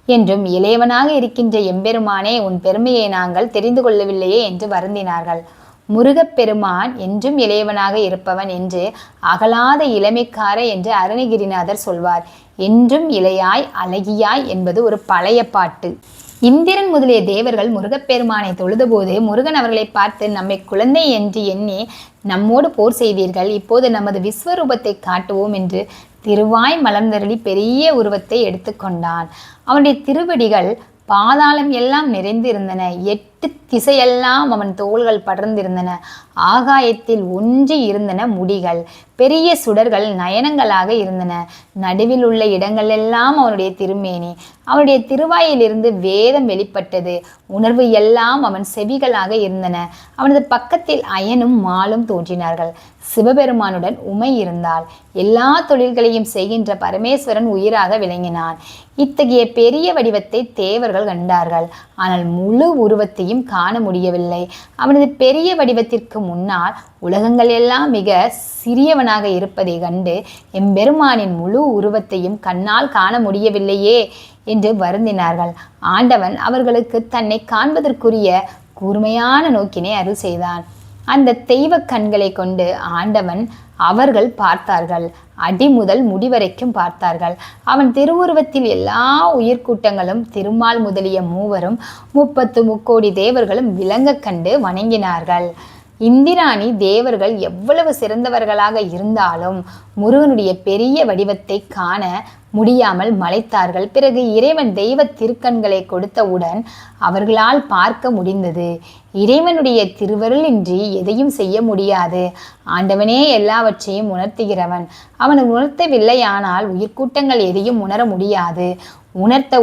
என்றும் இளையவனாக இருக்கின்ற எம்பெருமானே, உன் பெருமையை நாங்கள் தெரிந்து கொள்ளவில்லையே என்று வருந்தினார்கள். முருகப்பெருமான் என்றும் இளையவனாக இருப்பவன் என்று அகலாத இளமைக்கார என்று அருணகிரிநாதர் சொல்வார். என்றும் இளையாய் அழகியாய் என்பது ஒரு பழைய பாட்டு. இந்திரன் முதலிய தேவர்கள் முருகப்பெருமானை தொழுதபோது முருகன் அவர்களை பார்த்து, நம்மை குழந்தை என்று எண்ணி நம்மோடு போர் செய்தீர்கள், இப்போது நமது விஸ்வரூபத்தை காட்டுவோம் என்று திருவாய் மலர்ந்தருளி பெரிய உருவத்தை எடுத்துக்கொண்டான். அவனுடைய திருவடிகள் பாதாளம் எல்லாம் நிறைந்திருந்தன. 8 திசையெல்லாம் அவன் தோள்கள் படர்ந்திருந்தன. ஆகாயத்தில் ஒன்றி இருந்தன முடிகள். பெரிய சுடர்கள் நயனங்களாக இருந்தன. நடுவில் உள்ள இடங்களெல்லாம் அவனுடைய திருமேனி. அவனுடைய திருவாயிலிருந்து வேதம் வெளிப்பட்டது. உணர்வு எல்லாம் அவன் செவிகளாக இருந்தன. அவனது பக்கத்தில் அயனும் மாலும் தோன்றினார்கள். சிவபெருமானுடன் உமை இருந்தாள். எல்லா தொழில்களையும் செய்கின்ற பரமேஸ்வரன் உயிராக விளங்கினான். இத்தகைய பெரிய வடிவத்தை தேவர்கள் கண்டார்கள். ஆனால் முழு உருவத்தையும் காண முடியவில்லை. அவனது பெரிய வடிவத்திற்கு முன்னால் உலகங்கள் எல்லாம் மிக சிறியவனாக இருப்பதை கண்டு எம்பெருமானின் முழு உருவத்தையும் கண்ணால் காண முடியவில்லையே என்று வருந்தினார்கள். ஆண்டவன் அவர்களுக்கு தன்னை காண்பதற்குரிய கூர்மையான நோக்கினை அருள் செய்தான். அந்த தெய்வ கண்களை கொண்டு ஆண்டவன் அவர்கள் பார்த்தார்கள். அடி முதல் முடிவரைக்கும் பார்த்தார்கள். அவன் திருவுருவத்தில் எல்லா உயிர்கூட்டங்களும் திருமால் முதலிய மூவரும் 30 முக்கோடி தேவர்களும் விளங்க கண்டு வணங்கினார்கள். இந்திராணி தேவர்கள் எவ்வளவு சிறந்தவர்களாக இருந்தாலும் முருகனுடைய பெரிய வடிவத்தை காண முடியாமல் மலைத்தார்கள். பிறகு இறைவன் தெய்வ திருக்கண்களை கொடுத்தவுடன் அவர்களால் பார்க்க முடிந்தது. இறைவனுடைய திருவருளின்றி எதையும் செய்ய முடியாது. ஆண்டவனே எல்லாவற்றையும் உணர்த்துகிறவன். அவன் உணர்த்தவில்லையானால் உயிர்கூட்டங்கள் எதையும் உணர முடியாது.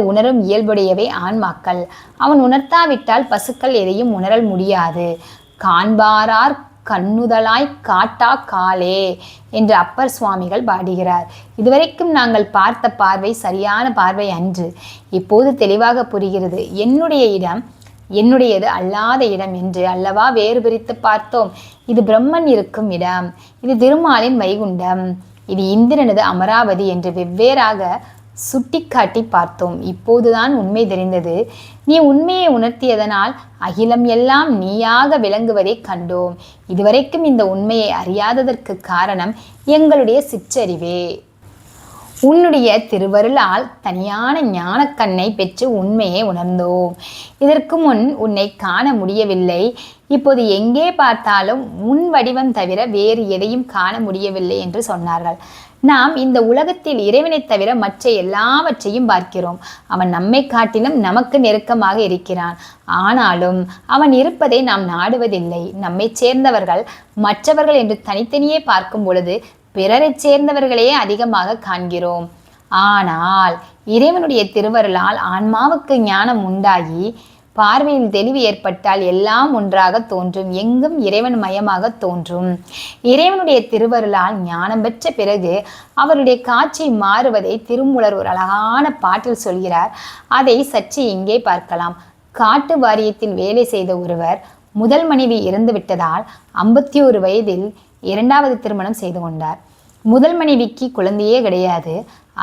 உணரும் இயல்புடையவை ஆன்மாக்கள். அவன் உணர்த்தாவிட்டால் பசுக்கள் எதையும் உணரல் முடியாது. காண்பாரார் கண்ணுதலாய் காட்டா காலே என்று அப்பர் சுவாமிகள் பாடுகிறார். இதுவரைக்கும் நாங்கள் பார்த்த பார்வை சரியான பார்வை அன்று. இப்போது தெளிவாக புரிகிறது. என்னுடைய இடம் என்னுடையது அல்லாத இடம் என்று அல்லவா வேறு பிரித்து பார்த்தோம். இது பிரம்மன் இருக்கும் இடம், இது திருமாலின் வைகுண்டம், இது இந்திரனது அமராவதி என்று வெவ்வேறாக சுட்டிக்காட்டி பார்த்தோம். இப்போதுதான் உண்மை தெரிந்தது. நீ உண்மையை உணர்த்தியதனால் அகிலம் எல்லாம் நீயாக விளங்குவதை கண்டோம். இதுவரைக்கும் இந்த உண்மையை அறியாததற்கு காரணம் எங்களுடைய சிற்றறிவே. உன்னுடைய திருவருளால் தனியான ஞானக்கண்ணை பெற்று உண்மையை உணர்ந்தோம். இதற்கு முன் உன்னை காண முடியவில்லை. இப்போது எங்கே பார்த்தாலும் உன் வடிவம் தவிர வேறு எதையும் காண முடியவில்லை என்று சொன்னார்கள். நாம் இந்த உலகத்தில் இறைவனை தவிர மற்ற எல்லாவற்றையும் பார்க்கிறோம். அவன் நம்மை காட்டிலும் நமக்கு நெருக்கமாக இருக்கிறான். ஆனாலும் அவன் இருப்பதை நாம் நாடுவதில்லை. நம்மை சேர்ந்தவர்கள் மற்றவர்கள் என்று தனித்தனியே பார்க்கும் பொழுது பிறரை சேர்ந்தவர்களையே அதிகமாக காண்கிறோம். ஆனால் இறைவனுடைய திருவருளால் ஆன்மாவுக்கு ஞானம் உண்டாகி பார்வையில் தெளிவு ஏற்பட்டால் எல்லாம் ஒன்றாக தோன்றும். எங்கும் இறைவன் மயமாக தோன்றும். இறைவனுடைய திருவருளால் ஞானம் பெற்ற பிறகு அவருடைய காட்சி மாறுவதை திருமூலர் ஒரு அழகான பாட்டில் சொல்கிறார். அதை சற்று இங்கே பார்க்கலாம். காட்டு வாரியத்தில் வேலை செய்த ஒருவர் முதல் மனைவி இறந்து விட்டதால் 51 வயதில் இரண்டாவது திருமணம் செய்து கொண்டார். முதல் மனைவிக்கு குழந்தையே கிடையாது.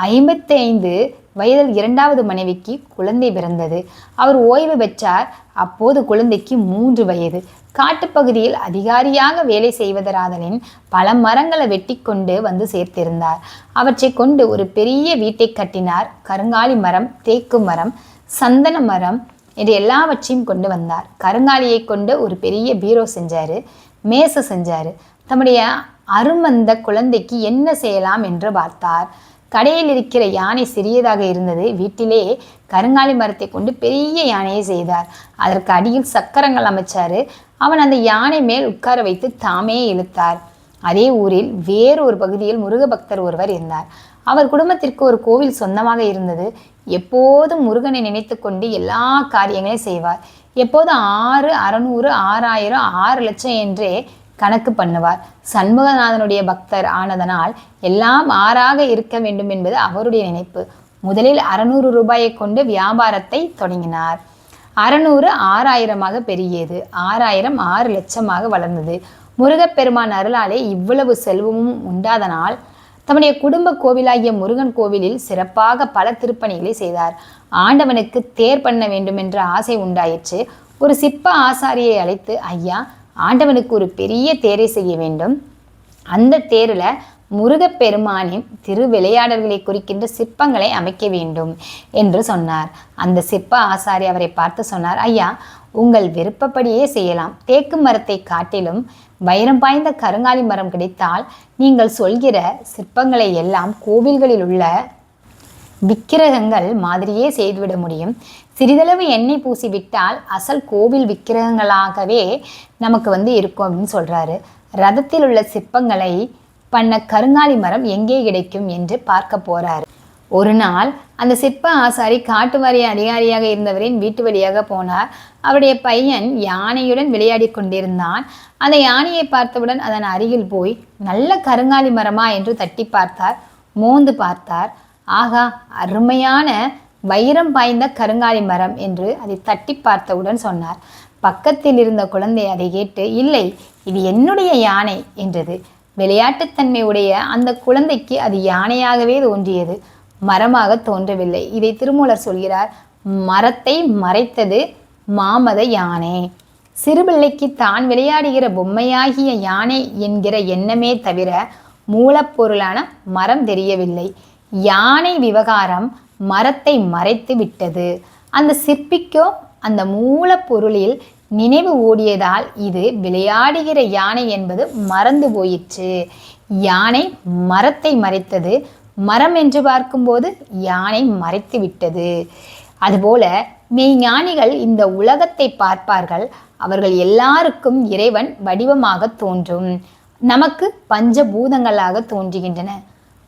55 வயதில் இரண்டாவது மனைவிக்கு குழந்தை பிறந்தது. அவர் ஓய்வு பெற்றார். அப்போது குழந்தைக்கு 3 வயது. காட்டுப்பகுதியில் அதிகாரியாக வேலை செய்வதராதலின் பல மரங்களை வெட்டி கொண்டு வந்து சேர்த்திருந்தார். அவற்றை கொண்டு ஒரு பெரிய வீட்டை கட்டினார். கருங்காலி மரம், தேக்கு மரம், சந்தன மரம் என்று எல்லாவற்றையும் கொண்டு வந்தார். கருங்காலியை கொண்டு ஒரு பெரிய பீரோ செஞ்சாரு, மேசை செஞ்சாரு. தம்முடைய அருமந்த குழந்தைக்கு என்ன செய்யலாம் என்று பார்த்தார். கடையில் இருக்கிற யானை சிறியதாக இருந்தது. வீட்டிலே கருங்காலி மரத்தை கொண்டு பெரிய யானையை செய்தார். அதற்கு அடியில் சக்கரங்கள் அமைச்சாரு. அவன் அந்த யானை மேல் உட்கார வைத்து தாமே இழுத்தார். அதே ஊரில் வேறு ஒரு பகுதியில் முருக பக்தர் ஒருவர் இருந்தார். அவர் குடும்பத்திற்கு ஒரு கோவில் சொந்தமாக இருந்தது. எப்போதும் முருகனை நினைத்து கொண்டு எல்லா காரியங்களையும் செய்வார். எப்போதும் 600, 6000, 6 லட்சம் என்றே கணக்கு பண்ணுவார். சண்முகநாதனுடைய பக்தர் ஆனதனால் எல்லாம் 6ஆக இருக்க வேண்டும் என்பது அவருடைய நினைப்பு. முதலில் 600 ரூபாயை கொண்டு வியாபாரத்தை தொடங்கினார். 600 6000 பெருகியது. 6000 6 லட்சமாக வளர்ந்தது. முருகப்பெருமான் அருளாலே இவ்வளவு செல்வமும் உண்டாதனால் தம்முடைய குடும்ப கோவிலாகிய முருகன் கோவிலில் சிறப்பாக பல திருப்பணிகளை செய்தார். ஆண்டவனுக்கு தேர் பண்ண வேண்டும் என்ற ஆசை உண்டாயிற்று. ஒரு சிற்ப ஆசாரியை அழைத்து, ஐயா, ஆண்டவனுக்கு ஒரு பெரிய தேரை செய்ய வேண்டும். அந்த தேரில் முருகப்பெருமானின் திருவிளையாடல்களை குறிக்கின்ற சிற்பங்களை அமைக்க வேண்டும் என்று சொன்னார். அந்த சிற்ப ஆசாரி அவரை பார்த்து சொன்னார், ஐயா, உங்கள் விருப்பப்படியே செய்யலாம். தேக்கு மரத்தை காட்டிலும் வைரம் பாய்ந்த கருங்காலி மரம் கிடைத்தால் நீங்கள் சொல்கிற சிற்பங்களை எல்லாம் கோவில்களில் உள்ள விக்கிரகங்கள் மாதிரியே செய்துவிட முடியும். சிறிதளவு எண்ணெய் பூசி விட்டால் அசல் கோவில் விக்கிரகங்களாகவே நமக்கு இருக்கும் அப்படின்னு சொல்றாரு. ரதத்தில் உள்ள சிற்பங்களை பண்ண கருங்காலி மரம் எங்கே கிடைக்கும் என்று பார்க்க போறாரு. ஒரு நாள் அந்த சிற்ப ஆசாரி காட்டுவாரிய அதிகாரியாக இருந்தவரின் வீட்டு வழியாக போனார். அவருடைய பையன் யானையுடன் விளையாடி கொண்டிருந்தான். அந்த யானையை பார்த்தவுடன் அதன் அருகில் போய் நல்ல கருங்காலி மரமா என்று தட்டி பார்த்தார். மோந்து பார்த்தார். ஆகா, அருமையான வைரம் பாய்ந்த கருங்காலி மரம் என்று அதை தட்டி பார்த்தவுடன் சொன்னார். பக்கத்தில் இருந்த குழந்தை அதை கேட்டு, இல்லை, இது என்னுடைய யானை என்றது. விளையாட்டுத்தன்மை உடைய அந்த குழந்தைக்கு அது யானையாகவே தோன்றியது, மரமாக தோன்றவில்லை. இதை திருமூலர் சொல்கிறார், மரத்தை மறைத்தது மாமத யானை. சிறுபிள்ளைக்கு தான் விளையாடுகிற பொம்மையாகிய யானை என்கிற எண்ணமே தவிர மூலப்பொருளான மரம் தெரியவில்லை. யானை விவகாரம் மரத்தை மறைத்து விட்டது. அந்த சிற்பிக்கோ அந்த மூலப்பொருளில் நினைவு ஓடியதால் இது விளையாடுகிற யானை என்பது மறந்து போயிற்று. யானை மரத்தை மறைத்தது, மரம் என்று பார்க்கும்போது யானை மறைத்து விட்டது. அதுபோல மெய்ஞானிகள் இந்த உலகத்தை பார்ப்பார்கள். அவர்கள் எல்லாருக்கும் இறைவன் வடிவமாக தோன்றும். நமக்கு பஞ்சபூதங்களாக தோன்றுகின்றன.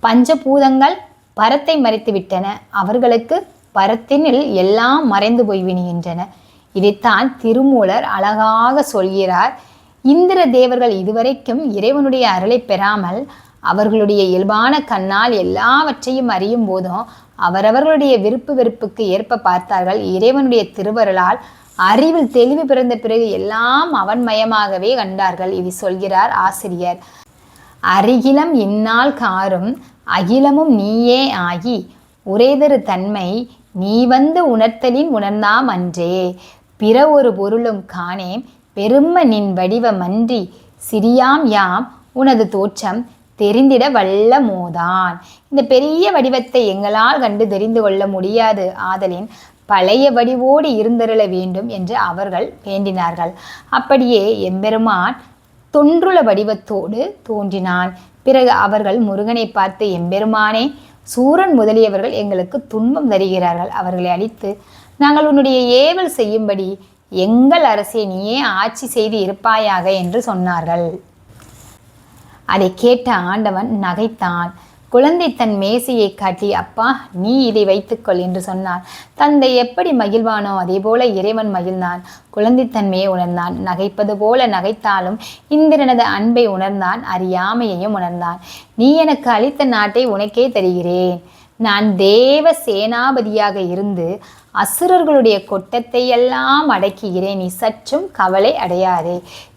பஞ்சபூதங்கள் பரத்தை மறைத்து விட்டன. அவர்களுக்கு பரத்தினில் எல்லாம் மறைந்து போய்விடுகின்றன. இதைத்தான் திருமூலர் அழகாக சொல்கிறார். இந்திர தேவர்கள் இதுவரைக்கும் இறைவனுடைய அருளை பெறாமல் அவர்களுடைய இயல்பான கண்ணால் எல்லாவற்றையும் அறியும் போதும் அவரவர்களுடைய விருப்பு வெறுப்புக்கு ஏற்ப பார்த்தார்கள். இறைவனுடைய திருவருளால் அறிவில் தெளிவு பிறந்த பிறகு எல்லாம் அவன்மயமாகவே கண்டார்கள். இது சொல்கிறார் ஆசிரியர். அருகிலம் இந்நாள் காரும் அகிலமும் நீயே ஆகி உரைதரு தன்மை நீ வந்து உணர்த்தலின் உணர்ந்தாம் அன்றே. பிற ஒரு பொருளும் காணேம் பெரும நின் வடிவமன்றி சிறியாம் யாம் உனது தோற்றம் தெரிந்திட வல்ல மோதான். இந்த பெரிய வடிவத்தை எங்களால் கண்டு தெரிந்து கொள்ள முடியாது. ஆதலின் பழைய வடிவோடு இருந்தருள வேண்டும் என்று அவர்கள் வேண்டினார்கள். அப்படியே எம்பெருமான் தொன்றுள வடிவத்தோடு தோன்றினான். பிறகு அவர்கள் முருகனை பார்த்து, எம்பெருமானே, சூரன் முதலியவர்கள் எங்களுக்கு துன்பம் தருகிறார்கள். அவர்களை அழித்து நாங்கள் உன்னுடைய ஏவல் செய்யும்படி எங்கள் அரசை நீயே ஆட்சி செய்து இருப்பாயாக என்று சொன்னார்கள். அதை கேட்ட ஆண்டவன் நகைத்தான். குழந்தை தன் மேசையை காட்டி, அப்பா, நீ இதை வைத்துக்கொள் என்று சொன்னான். தந்தை எப்படி மகிழ்வானோ அதே போல இறைவன் மகிழ்ந்தான். குழந்தைத்தன்மையை உணர்ந்தான். நகைப்பது போல நகைத்தாலும் இந்திரனது அன்பை உணர்ந்தான். அறியாமையையும் உணர்ந்தான். நீ எனக்கு அளித்த நாட்டை உனக்கே தருகிறேன். நான் தேவ சேனாபதியாக இருந்து அசுரர்களுடைய கொட்டத்தை எல்லாம் அடக்குகிறேன், நீ சற்றும் கவலை அடையாதே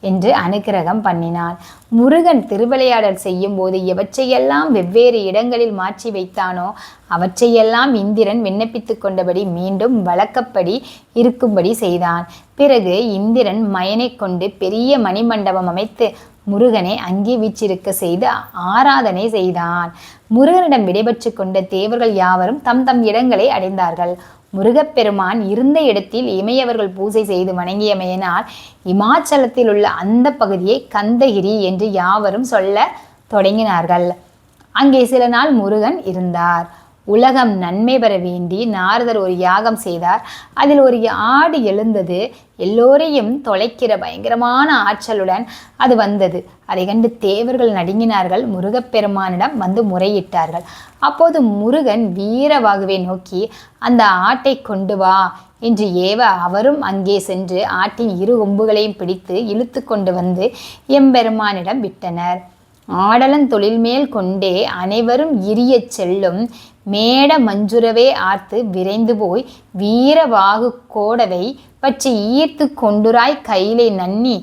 என்று அனுக்கிரகம் பண்ணினான். முருகன் திருவிளையாடல் செய்யும் போது எவற்றையெல்லாம் வெவ்வேறு இடங்களில் மாற்றி வைத்தானோ அவற்றையெல்லாம் இந்திரன் விண்ணப்பித்து கொண்டபடி மீண்டும் வழக்கப்படி இருக்கும்படி செய்தான். பிறகு இந்திரன் மயனை கொண்டு பெரிய மணிமண்டபம் அமைத்து முருகனை அங்கே வீற்றிருக்க செய்து ஆராதனை செய்தான். முருகனிடம் விடைபெற்று கொண்ட தேவர்கள் யாவரும் தம் தம் இடங்களை அடைந்தார்கள். முருகப்பெருமான் இருந்த இடத்தில் இமையவர்கள் பூஜை செய்து வணங்கியமையினால் இமாச்சலத்தில் உள்ள அந்த பகுதியை கந்தகிரி என்று யாவரும் சொல்ல தொடங்கினார்கள். அங்கே சில நாள் முருகன் இருந்தார். உலகம் நன்மை பெற வேண்டி நாரதர் ஒரு யாகம் செய்தார். அதில் ஒரு ஆடு எழுந்தது. எல்லோரையும் தொலைக்கிற பயங்கரமான ஆற்றலுடன் அது வந்தது. அதை கண்டு தேவர்கள் நடுங்கினார்கள். முருகப்பெருமானிடம் வந்து முறையிட்டார்கள். அப்போது முருகன் வீரவாகுவை நோக்கி அந்த ஆட்டை கொண்டு வா என்று ஏவ அவரும் அங்கே சென்று ஆட்டின் இரு கொம்புகளையும் பிடித்து இழுத்து கொண்டு வந்து எம்பெருமானிடம் விட்டனர். ஆடலன் தொழில் மேல் கொண்டே அனைவரும் இரிய செல்லும் மேட மஞ்சுரவே ஆர்த்து விரைந்து போய் வீரவாகு கோடவை பற்றி ஈர்த்து கொண்டுராய் கையிலை நன்னி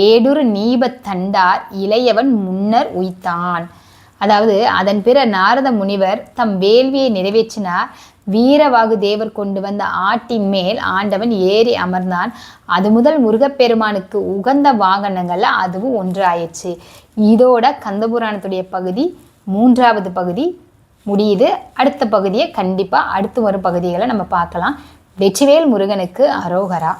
ஏடுரு நீபத் தண்டார் இளையவன் முன்னர் உய்த்தான். அதாவது அதன் பிற நாரத முனிவர் தம் வேள்வியை நிறைவேற்றினார். வீரவாகு தேவர் கொண்டு வந்த ஆட்டின் மேல் ஆண்டவன் ஏறி அமர்ந்தான். அது முதல் முருகப்பெருமானுக்கு உகந்த வாகனங்கள்ல அதுவும் ஒன்றாயிடுச்சு. இதோட கந்தபுராணத்துடைய பகுதி 3வது பகுதி முடியுது. அடுத்த பகுதியை கண்டிப்பாக அடுத்து வரும் பகுதிகளை நம்ம பார்க்கலாம். வெற்றிவேல் முருகனுக்கு அரோகரா.